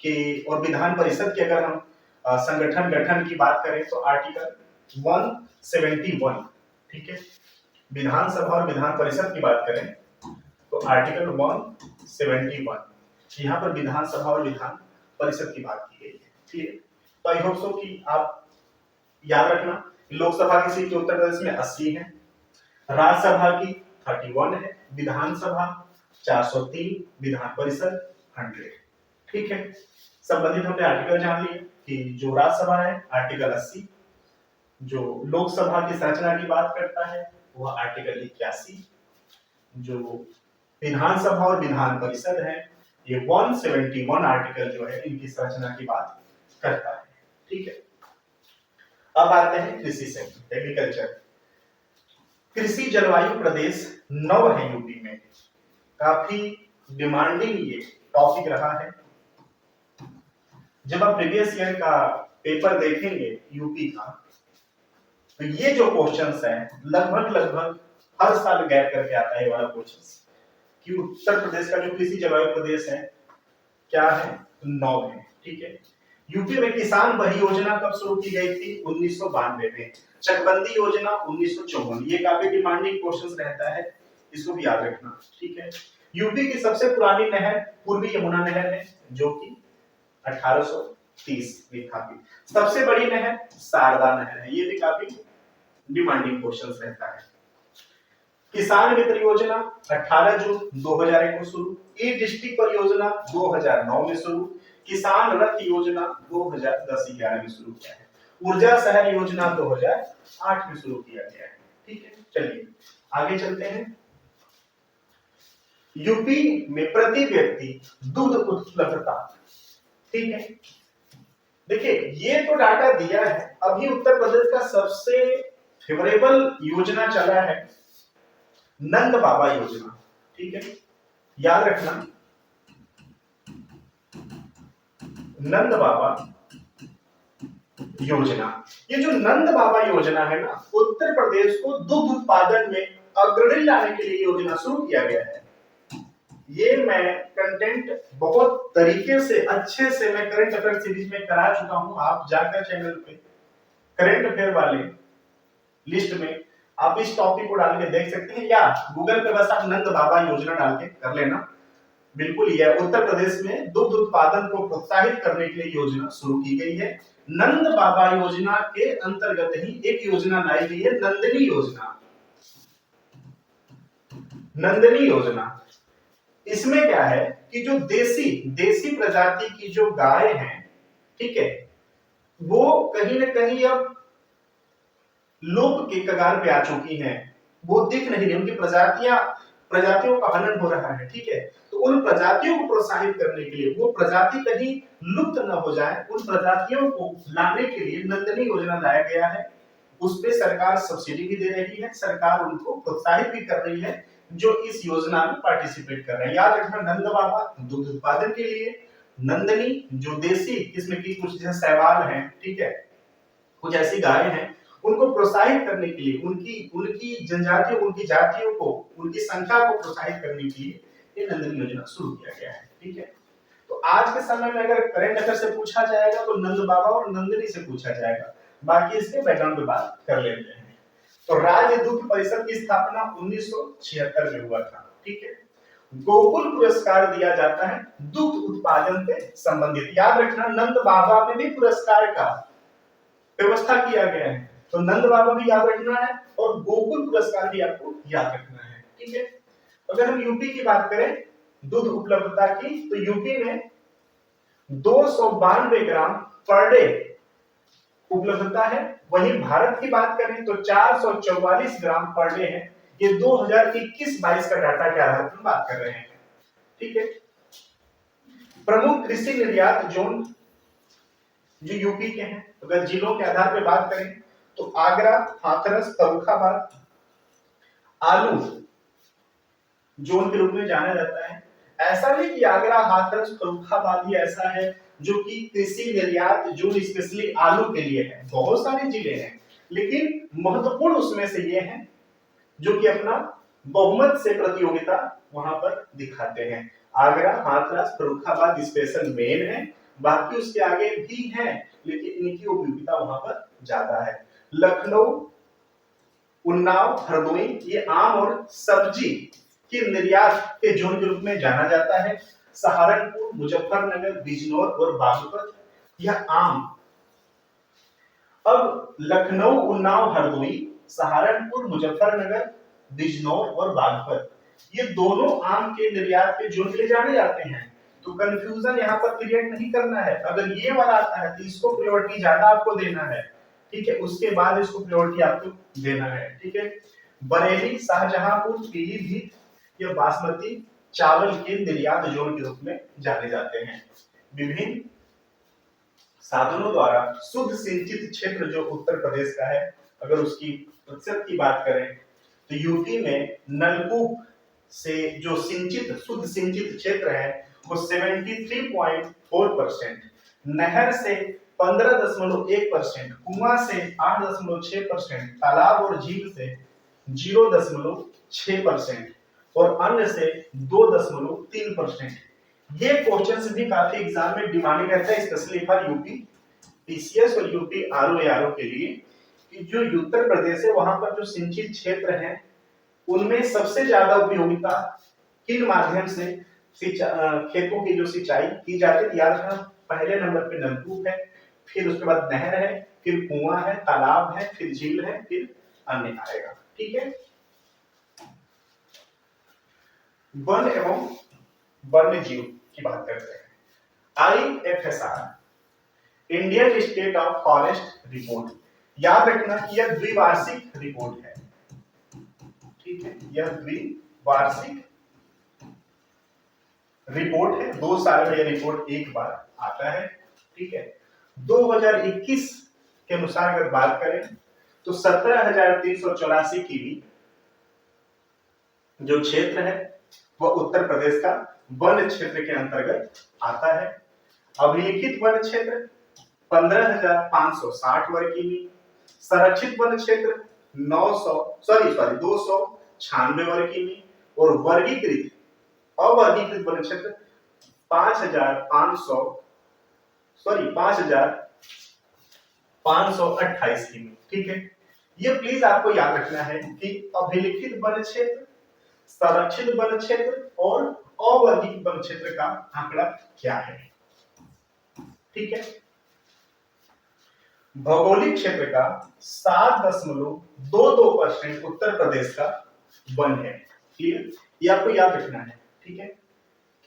के और विधान परिषद के अगर हम संगठन गठन की बात करें तो आर्टिकल 171, ठीक है। विधानसभा और विधान परिषद की बात करें तो आर्टिकल 171, यहाँ पर विधानसभा और विधान परिषद की बात की गई है, ठीक है। तो आई होप सो कि आप याद रखना लोकसभा की सीट उत्तर प्रदेश में 80 है, राज्यसभा की 31 है, विधानसभा 403, विधान परिषद 100। ठीक है, संबंधित हमने आर्टिकल जान लिए कि जो राज्यसभा है आर्टिकल 80, जो लोकसभा की संरचना की बात करता है वह आर्टिकल 81, जो विधानसभा और विधान परिषद है ये 171 आर्टिकल जो है इनकी संरचना की बात करता है। ठीक है, अब आते हैं कृषि सेक्टर, एग्रीकल्चर। कृषि जलवायु प्रदेश 9 है यूपी में, काफी डिमांडिंग ये टॉपिक रहा है। जब आप प्रीवियस ईयर का पेपर देखेंगे यूपी का, तो ये जो क्वेश्चंस हैं लगभग हर साल गैप करके आता है ये वाला क्वेश्चंस कि उत्तर प्रदेश का जो कृषि जलवायु प्रदेश है क्या है, 9 है। ठीक है, यूपी में किसान वही योजना कब शुरू की गई थी, 1992 में। चकबंदी योजना 1954। ये काफी डिमांडिंग क्वेश्चंस रहता है, इसको भी याद रखना। ठीक है, यूपी की सबसे पुरानी नहर पूर्वी यमुना नहर है जो कि 1830 में स्थापित। सबसे बड़ी नहर शारदा नहर है, ये भी काफी डिमांडिंग क्वेश्चंस रहता है। किसान मित्र योजना 18 जून 2001 को शुरू। ई डिस्ट्रिक्ट परियोजना 2009 में शुरू। किसान रथ योजना 2010-11 में शुरू किया है। ऊर्जा शहर योजना 2008 में शुरू किया गया है। ठीक है, चलिए आगे चलते हैं। यूपी में प्रति व्यक्ति दूध उपलब्धता। ठीक है, देखिए ये तो डाटा दिया है। अभी उत्तर प्रदेश का सबसे फेवरेबल योजना चला है नंद बाबा योजना। ठीक है, याद रखना नंद बाबा योजना। ये जो नंद बाबा योजना है ना, उत्तर प्रदेश को दुग्ध उत्पादन में अग्रणी लाने के लिए योजना शुरू किया गया है। ये मैं कंटेंट बहुत तरीके से अच्छे से मैं करंट अफेयर सीरीज में करा चुका हूं। आप जाकर चैनल पे करंट अफेयर वाले लिस्ट में आप इस टॉपिक को डाल के देख सकते हैं, या गूगल पे बस आप नंद बाबा योजना डाल के कर लेना। बिल्कुल यह उत्तर प्रदेश में दुग्ध उत्पादन को प्रोत्साहित करने के लिए योजना शुरू की गई है। नंद बाबा योजना के अंतर्गत ही एक योजना लाई गई है नंदनी योजना। नंदनी योजना, इसमें क्या है कि जो देसी प्रजाति की जो गाय हैं, ठीक है, वो कहीं ना कहीं अब लोप के कगार पे आ चुकी हैं। वो दिख नहीं रही, उनकी प्रजातियों का हनन हो रहा है। ठीक है, तो उन प्रजातियों को प्रोत्साहित करने के लिए, वो प्रजाति कहीं लुप्त न हो जाए, उन प्रजातियों को लाने के लिए नंदनी योजना लाया गया है। उस पे सरकार सब्सिडी भी दे रही है, सरकार उनको प्रोत्साहित भी कर रही है जो इस योजना में पार्टिसिपेट कर रहे हैं। याद रखना नंद बाबा दुग्ध उत्पादन के लिए, नंदनी जो देसी किस्म की कुछ जैसे सहवाल है, ठीक है, कुछ ऐसी गायें हैं, उनको प्रोत्साहित करने के लिए, उनकी जनजातियों, उनकी जातियों को, उनकी संख्या को प्रोत्साहित करने के लिए ये नंदनी योजना शुरू किया गया है। ठीक है, तो आज के समय में अगर करंट अफेयर से पूछा जाएगा तो नंद बाबा और नंदनी से पूछा जाएगा, बाकी इसके बैकग्राउंड पे बात कर लेते हैं। तो राज्य दुग्ध परिषद की स्थापना 1976 में हुआ था। ठीक है, गोकुल पुरस्कार दिया जाता है दुग्ध उत्पादन से संबंधित। याद रखना नंद बाबा में भी पुरस्कार का व्यवस्था किया गया है, तो नंद बाबा भी याद रखना है और गोकुल पुरस्कार भी आपको याद रखना है। ठीक है, अगर हम यूपी की बात करें दूध उपलब्धता की, तो यूपी में 292 ग्राम पर डे उपलब्धता है। वहीं भारत की बात करें तो 444 ग्राम पर डे है। ये 2021-22 का डाटा के आधार पर बात कर रहे हैं। ठीक है, प्रमुख कृषि निर्यात जोन जो यूपी के हैं, अगर जिलों के आधार पर बात करें तो आगरा, हाथरस, फर्रुखाबाद आलू जोन के रूप में जाना जाता है। ऐसा नहीं कि आगरा, हाथरस, फर्रुखाबाद ही ऐसा है जो कि कृषि निर्यात जोन स्पेशली आलू के लिए है। बहुत सारे जिले हैं, लेकिन महत्वपूर्ण उसमें से ये हैं जो कि अपना बहुमत से प्रतियोगिता वहां पर दिखाते हैं। आगरा, हाथरस, फर्रुखाबाद स्पेशल मेन है, बाकी उसके आगे भी हैं, लेकिन इनकी उपयोगिता वहां पर ज्यादा है। लखनऊ, उन्नाव, हरदोई ये आम और सब्जी के निर्यात के जोन के रूप में जाना जाता है। सहारनपुर, मुजफ्फरनगर, बिजनौर और बागपत यह आम अब लखनऊ, उन्नाव, हरदोई, सहारनपुर, मुजफ्फरनगर, बिजनौर और बागपत, ये दोनों आम के निर्यात के जोन के लिए जाने जाते हैं। तो कंफ्यूजन यहाँ पर क्रिएट नहीं करना है। अगर ये वाला आता है तो इसको प्रायोरिटी ज्यादा आपको देना है, ठीक है, उसके बाद इसको प्रायोरिटी आपको देना है, ठीक है। बरेली, शाहजहांपुर, पीलीभीत, ये बासमती चावल के निर्यात जोन के रूप में जाने जाते हैं। विभिन्न साधनों द्वारा शुद्ध सिंचित क्षेत्र जो उत्तर प्रदेश का है, अगर उसकी प्रतिशत की बात करें तो यूपी में नलकूप से जो सिंचित शुद्ध सिंचित क्षेत्र है वो 73.4%, नहर से 15.1%, कुआं से 8.6%, तालाब और झील से 0.6% और अन्य से 2.3%। ये क्वेश्चंस भी काफी एग्जाम में डिमांड रहता है, स्पेशली फॉर यूपी पीसीएस और यूपी आरओ के लिए, कि जो उत्तर प्रदेश है वहां पर जो सिंचित क्षेत्र है उनमें सबसे ज्यादा उपयोगिता किन माध्यम से खेतों की जो सिंचाई की जाती है। याद रखना, पहले नंबर पे नलकूप है, फिर उसके बाद नहर है, फिर कुआं है, तालाब है, फिर झील है, फिर अन्य आएगा, ठीक है। वन एवं वन्य जीव की बात करते हैं। IFSR, Indian state of forest report, याद रखना कि यह द्विवार्षिक रिपोर्ट है, ठीक है, यह द्विवार्षिक रिपोर्ट है, 2 साल में यह रिपोर्ट एक बार आता है, ठीक है। 2021 के अनुसार अगर बात करें तो 17,384 किमी जो क्षेत्र है वह उत्तर प्रदेश का वन क्षेत्र के अंतर्गत आता है। अभिलिखित वन क्षेत्र 15,560 वर्ग किमी, संरक्षित वन क्षेत्र 296 वर्ग किमी और वर्गीकृत अवर्गीकृत वन क्षेत्र 5,528 किमी, ठीक है। ये प्लीज आपको याद रखना है कि अभिलिखित वन क्षेत्र, संरक्षित वन क्षेत्र और अवर्गीकृत वन क्षेत्र का आंकड़ा क्या है, ठीक है। भौगोलिक क्षेत्र का 7.22% उत्तर प्रदेश का वन है, क्लियर, ये आपको याद रखना है, ठीक है,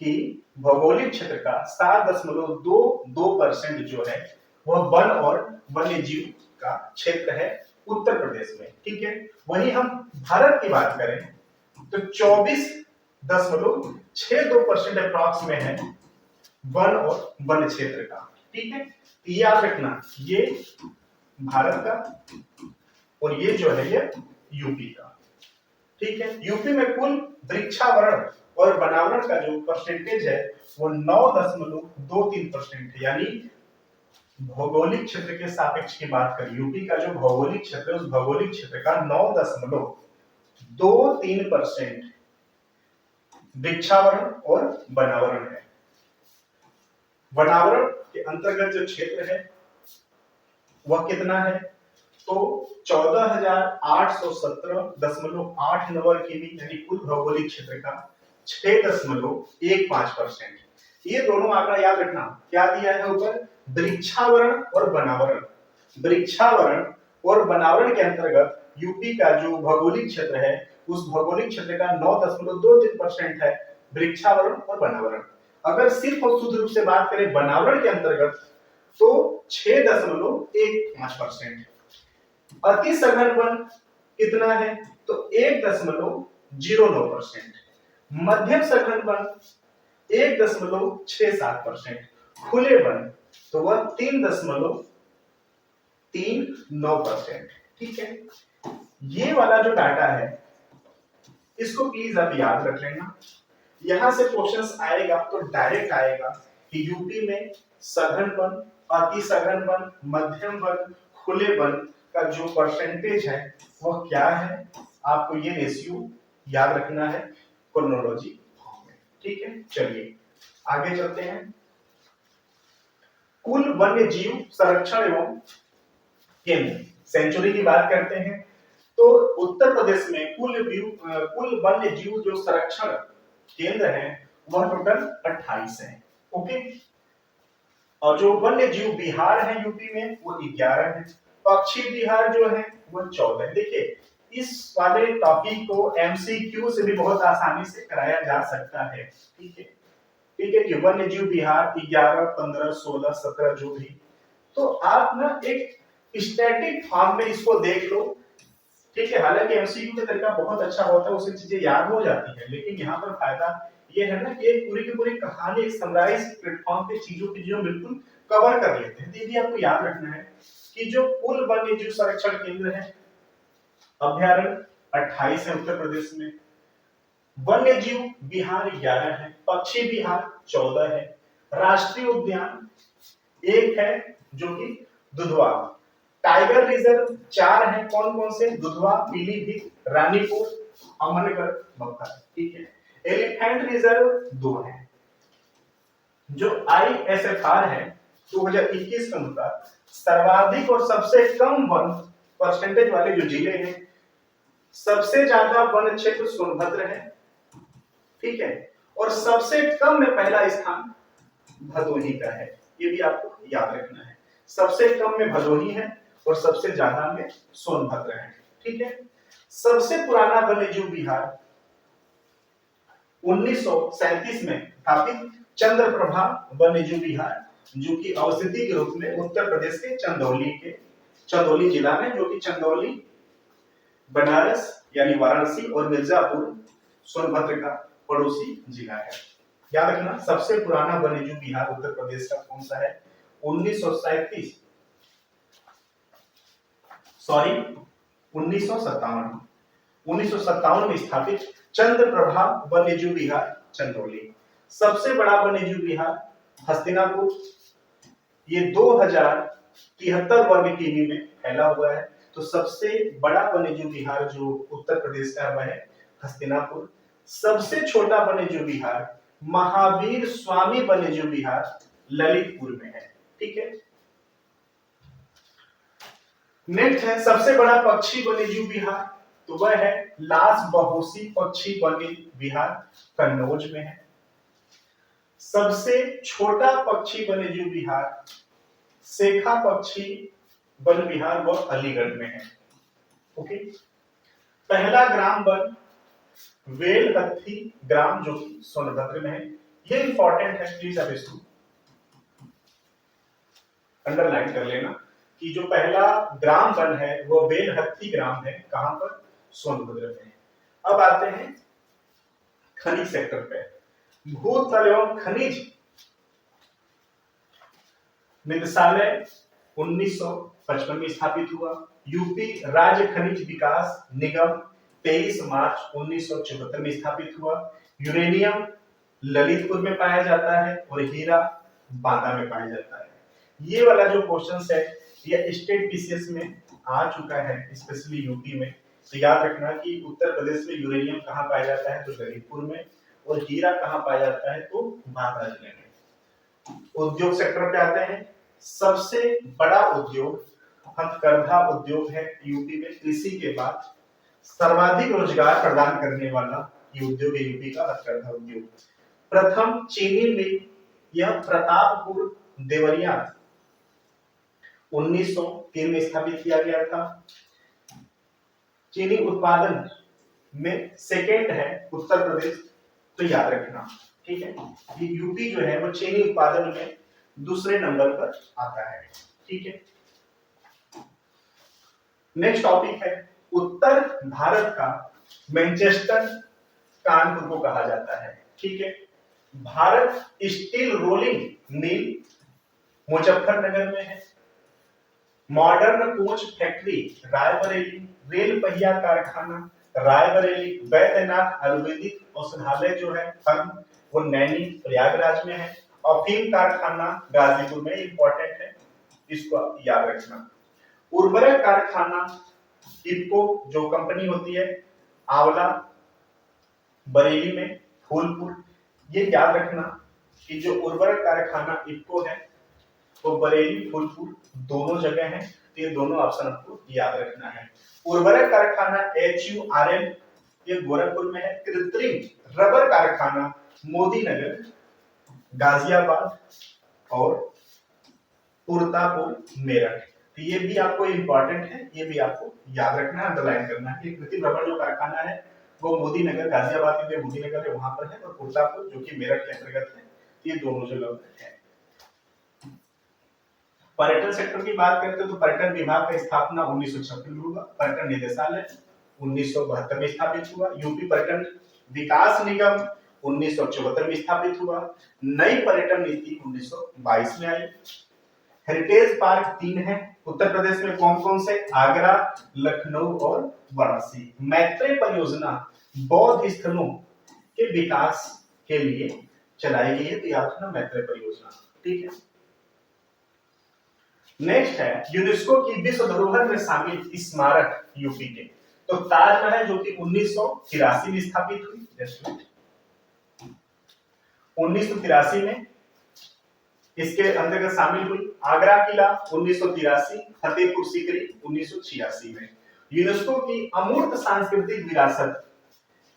कि भौगोलिक क्षेत्र का 7.22% जो है वह वन और वन्य जीव का क्षेत्र है उत्तर प्रदेश में, ठीक है। वहीं हम भारत की बात करें तो 24.62% अप्रॉक्स में है वन और वन क्षेत्र का, ठीक है। तो याद रखना, ये भारत का और ये जो है ये यूपी का, ठीक है। यूपी में कुल वृक्षावरण और वनावरण का जो परसेंटेज है वो 9.23% है, यानी भौगोलिक क्षेत्र के सापेक्ष की बात करें, यूपी का जो भौगोलिक क्षेत्र है उस भौगोलिक क्षेत्र का 9.23% वृक्षावरण और वनावरण है। वनावरण के अंतर्गत जो क्षेत्र है वह कितना है, तो 14,817.8 वर्ग किमी, यानी कुल भौगोलिक क्षेत्र का 6.15%। ये दोनों आंकड़ा याद रखना, क्या दिया है ऊपर, वृक्षावरण और वनावरण। वृक्षावरण और वनावरण के अंतर्गत यूपी का जो भौगोलिक क्षेत्र है उस भौगोलिक क्षेत्र का 9.23% है वृक्षावरण और वनावरण। अगर सिर्फ और शुद्ध रूप से बात करें वनावरण के अंतर्गत तो 6.15%। अति सघन वन कितना है, तो 1.09%। मध्यम सघन वन 1.67%। खुले वन तो वह 3.39%, ठीक है। ये वाला जो डाटा है इसको प्लीज आप याद रख लेना। यहां से क्वेश्चंस आएगा तो डायरेक्ट आएगा कि यूपी में सघन वन, अति सघन वन, मध्यम वन, खुले वन का जो परसेंटेज है वह क्या है, आपको ये रेशियो याद रखना है क्रोनोलॉजी फॉर्म में, ठीक है। चलिए आगे चलते हैं। कुल वन्य जीव संरक्षण एवं केंद्र, सेंचुरी की बात करते हैं तो उत्तर प्रदेश में कुल वन्य जीव जो संरक्षण केंद्र है वह टोटल 28 है, ओके। और जो वन्य जीव बिहार है यूपी में वो 11 है, पश्चिम बिहार जो है वो 14 है। देखिए इस वाले टॉपिक को एमसीक्यू से भी बहुत आसानी से कराया जा सकता है। ठीक है, ठीक है कि वन्य जीव बिहार 11, 15, 16, 17 जो भी, तो आप ना एक स्टैटिक फॉर्म में इसको देख लो। ठीक है, हालांकि एमसीक्यू का तरीका बहुत अच्छा होता है, उससे चीजें याद हो जाती है, लेकिन यहाँ पर फायदा ये है ना कि एक पूरी की पूरी कहानी एक समराइज प्लेटफॉर्म पे चीजों की जो बिल्कुल कवर कर लेते हैं। तो ये भी आपको याद रखना है कि जो कुल वन्य जीव संरक्षण केंद्र है, अभ्यारण्य 28 है उत्तर प्रदेश में, वन्य जीव बिहार 11 है, पक्षी बिहार 14 है, राष्ट्रीय उद्यान 1 है जो कि दुधवा, टाइगर रिजर्व 4 है, कौन कौन से, दुधवा, पीलीभीत, रानीपुर, अमनगढ़, बक्का। ठीक है, एलिफेंट रिजर्व 2 है। जो आईएसएफआर है 2021 के अनुसार सर्वाधिक और सबसे कम वन परसेंटेज वाले जो जिले हैं, सबसे ज्यादा वन क्षेत्र सोनभद्र है। ठीक है, और सबसे कम में पहला स्थान भदोही का है, ये भी आपको याद रखना है। सबसे कम में भदोही है और सबसे ज्यादा में सोनभद्र है। ठीक है, सबसे पुराना वन्यजीव बिहार 1937 में स्थापित चंद्रप्रभा वन्यजीव बिहार, जो कि अवस्थिति के रूप में उत्तर प्रदेश के चंदौली जिला में, जो कि चंदौली, बनारस यानी वाराणसी और मिर्जापुर सोनभद्र का पड़ोसी जिला है। याद रखना, सबसे पुराना वन्यजीव बिहार उत्तर प्रदेश का कौन सा है, 1937 सॉरी 1957 में स्थापित चंद्रप्रभा वन्यजीव विहार चंदौली। सबसे बड़ा वन्यजीव विहार हस्तिनापुर, ये 2073 वर्ग किमी में फैला हुआ है। तो सबसे बड़ा वन्यजीव विहार जो उत्तर प्रदेश का वह है हस्तिनापुर। सबसे छोटा वन्यजीव विहार महावीर स्वामी वन्यजीव विहार ललितपुर में है। ठीक है, नेक्स्ट है सबसे बड़ा पक्षी वन्यजीव विहार, तो वह है लास बहोसी पक्षी वन्य विहार कन्नौज में है। सबसे छोटा पक्षी वन्यजीव विहार सेखा पक्षी वन विहार वो अलीगढ़ में है। ओके, पहला ग्राम वन वेलहत्थी ग्राम जो कि सोनभद्र में है। ये इंपॉर्टेंट है, प्लीज आप इसको अंडरलाइन कर लेना कि जो पहला ग्राम वन है वो वेलहत्थी ग्राम है, कहां पर, सोनभद्र में। अब आते हैं खनिज सेक्टर पे। भूतल एवं खनिज निदेशालय 1955 में स्थापित हुआ। यूपी राज्य खनिज विकास निगम 23 मार्च 1974 में स्थापित हुआ। यूरेनियम ललितपुर में पाया जाता है और हीरा बांदा में पाया जाता है। ये वाला जो क्वेश्चन है ये स्टेट पीसीएस में आ चुका है, स्पेशली यूपी में। तो याद रखना कि उत्तर प्रदेश में यूरेनियम कहाँ पाया जाता है, तो ललितपुर में, और हीरा कहाँ पाया जाता है, तो बांदा जिले में। उद्योग सेक्टर पे आते हैं। सबसे बड़ा उद्योग हथकरघा उद्योग है यूपी में, कृषि के बाद सर्वाधिक रोजगार प्रदान करने वाला ये उद्योग है यूपी का हथकरघा उद्योग। प्रथम चीनी मिल यह प्रतापपुर देवरिया 1903 में स्थापित किया गया था। चीनी उत्पादन में सेकेंड है उत्तर प्रदेश, तो याद रखना। ठीक है, ये यूपी जो है वो चीनी उत्पादन में दूसरे नंबर पर आता है। ठीक है, नेक्स्ट टॉपिक है उत्तर भारत का मैनचेस्टर कानपुर को कहा जाता है। ठीक है, Bharat steel rolling mill Muzaffarnagar में है। Modern coach factory Raebareli, rail पहिया कारखाना रायबरेली, वैद्यनाथ आयुर्वेदिक औषधालय जो है फर्म वो नैनी प्रयागराज में है। अफीम कारखाना गाजीपुर में, इंपॉर्टेंट है, इसको याद रखना। उर्वरक कारखाना इफ्को जो कंपनी होती है आंवला बरेली में, फूलपुर। ये याद रखना कि जो उर्वरक कारखाना इफ्को है वो बरेली फूलपुर दोनों जगह है, तो ये दोनों ऑप्शन आपको याद रखना है। उर्वरक कारखाना HURL ये गोरखपुर में है। कृत्रिम रबर कारखाना मोदीनगर गाजियाबाद और पुरतापुर मेरठ। तो ये भी आपको इंपॉर्टेंट है, ये भी आपको याद रखना है, अंडरलाइन करना है। कृत्रिम रबड़ जो कारखाना है वो मोदी नगर, गाजियाबाद में मोदी नगर है वहां पर है, और कुर्तापुर जो कि मेरठ के अंतर्गत है। ये दोनों जगह है। पर्यटन सेक्टर की बात करते हैं तो पर्यटन विभाग का स्थापना 1956 में हुआ। पर्यटन निदेशालय 1972 में स्थापित हुआ। यूपी पर्यटन विकास निगम 1974 में स्थापित हुआ। नई पर्यटन नीति 1922 में आई। हेरिटेज पार्क 3 है उत्तर प्रदेश में। कौन कौन से? आगरा, लखनऊ और वाराणसी। मैत्री परियोजना बौद्ध स्थलों के विकास के लिए चलाई गई है, तो याद रखना मैत्री परियोजना। ठीक है। नेक्स्ट है यूनेस्को की विश्व धरोहर में शामिल स्मारक यूपी के। तो ताजमहल जो कि 1983 में स्थापित हुई, 1983 में इसके अंतर्गत शामिल हुई। आगरा किला 1983, फतेहपुर सीकरी 1986 में। यूनेस्को की अमूर्त सांस्कृतिक विरासत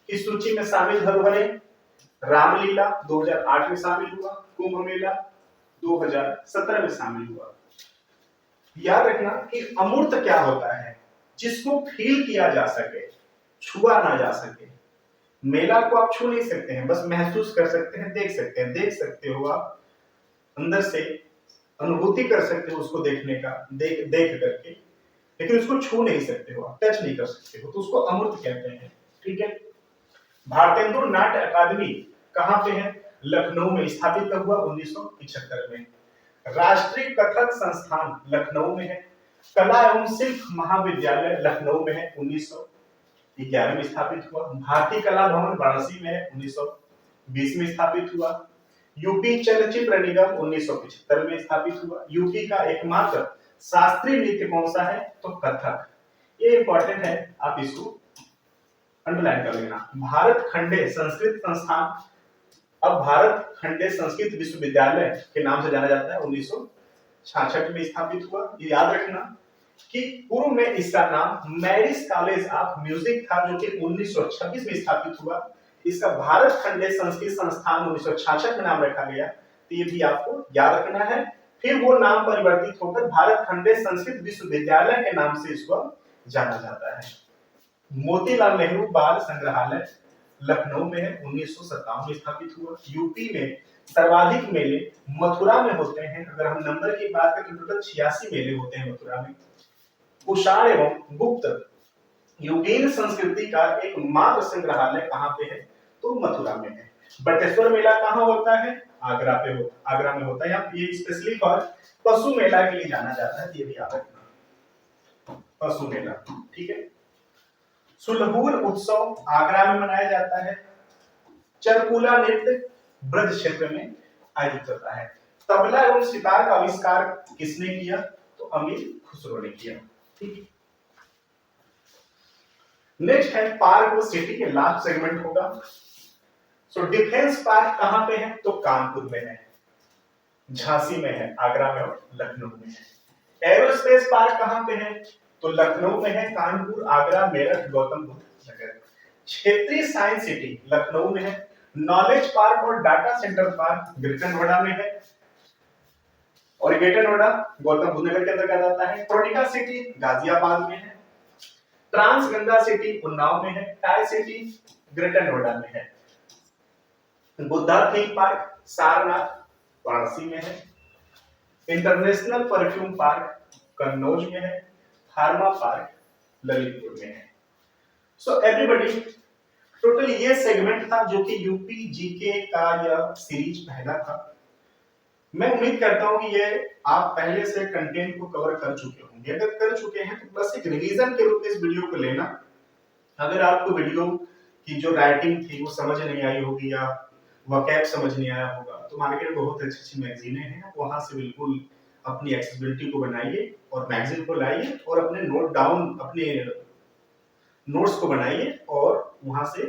की सूची में शामिल धरोहरें रामलीला 2008 में शामिल हुआ। कुंभ मेला 2017 में शामिल हुआ। याद रखना कि अमूर्त क्या होता है? जिसको फील किया जा सके, छुआ ना जा सके। मेला को आप छू नहीं सकते हैं, बस महसूस कर सकते हैं, देख सकते हैं। देख सकते हो आप, अंदर से अनुभूति कर सकते हो उसको देखने का, देख करके, लेकिन उसको छू नहीं सकते हो, आप टच नहीं कर सकते हो, तो उसको अमूर्त कहते हैं। ठीक है। भारतेंदु नाट्य अकादमी कहां पे है? लखनऊ में स्थापित हुआ 1975 में। राष्ट्रीय कथक संस्थान लखनऊ में है। कला एवं शिल्प महाविद्यालय लखनऊ में है, 1911 में स्थापित हुआ। भारतीय कला भवन वाराणसी में है, 1920 में स्थापित हुआ। यूपी चलचित्र निगम 1975 में स्थापित हुआ। यूपी का एकमात्र शास्त्रीय नृत्य कौन सा है? तो कथक। ये इंपॉर्टेंट है, आप इसको अंडरलाइन कर लेना। भारत खंडे संस्कृत संस्थान अब भारत खंडे संस्कृत विश्वविद्यालय के नाम से जाना जाता है, 1966 में स्थापित हुआ। ये याद रखना कि पूर्व में इसका नाम मैरिज कॉलेज ऑफ म्यूजिक था, जो कि 1926 में स्थापित हुआ। इसका भारत खंडे संस्कृत संस्थान 1966 में नाम रखा गया, तो ये भी आपको याद रखना है। फिर वो नाम परिवर्तित होकर भारत खंडे संस्कृत विश्वविद्यालय के नाम से इसको जाना जाता है। मोतीलाल नेहरू बाल संग्रहालय लखनऊ में है, 1957 में स्थापित हुआ। यूपी में सर्वाधिक मेले मथुरा में होते हैं। अगर हम नंबर की बात करें तो टोटल 86 मेले होते हैं मथुरा में। कुषाण एवं गुप्त युगीन संस्कृति का एक मात्र संग्रहालय कहां पे है? तो मथुरा में है। बटेश्वर मेला कहां होता है? आगरा में होता है। ये स्पेशली फॉर पशु मेला के लिए जाना जाता है, ये भी याद रखना, पशु मेला। ठीक है। सुलहुल उत्सव आगरा में मनाया जाता है। चरकुला नृत्य ब्रज क्षेत्र में आयोजित होता है। तबला एवं सितार का आविष्कार किसने किया? तो अमीर खुसरो ने किया। ठीक है। नेक्स्ट है पार्क और सिटी के लास्ट सेगमेंट होगा। सो डिफेंस पार्क कहां पे है? तो कानपुर में है, झांसी में है, आगरा में और लखनऊ में है। एरोस्पेस पार्क कहां पे है? तो लखनऊ में है, कानपुर, आगरा, मेरठ, गौतम बुद्ध नगर। क्षेत्रीय साइंस सिटी लखनऊ में है। नॉलेज पार्क और data centre park greater Noida में है, और ग्रेटर नोएडा गौतम बुद्ध नगर के अंतर्गत आता है। प्रोटिका सिटी गाजियाबाद में है। ट्रांसगंगा सिटी उन्नाव में है। टाई सिटी ग्रेटर नोएडा में है। बुद्धा थीम पार्क सारनाथ वाराणसी में है। इंटरनेशनल परफ्यूम पार्क कन्नौज में है। फार्मा पार्क ललितपुर में है। सो एवरीबॉडी, टोटल ये सेगमेंट था जो कि यूपी जीके का यह सीरीज पहला था। मैं उम्मीद करता हूं कि ये आप पहले से कंटेंट को कवर कर चुके होंगे। अगर कर चुके हैं तो बस एक रिवीजन के रूप में इस वीडियो को लेना। अगर आपको वीडियो की जो राइटिंग थी वो समझ नहीं आई होगी या वोकैब समझ नहीं आया होगा, तो मार्केट में बहुत अच्छी मैगजीनें हैं, वहां से बिल्कुल अपनी एक्सेसिबिलिटी को बनाइए और मैगजीन को लाइए और अपने नोट डाउन, अपने नोट्स को बनाइए और वहां से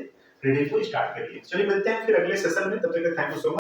रीडिंग को स्टार्ट करिए। चलिए मिलते हैं फिर अगले सेशन में, तब तक थैंक यू सो मच।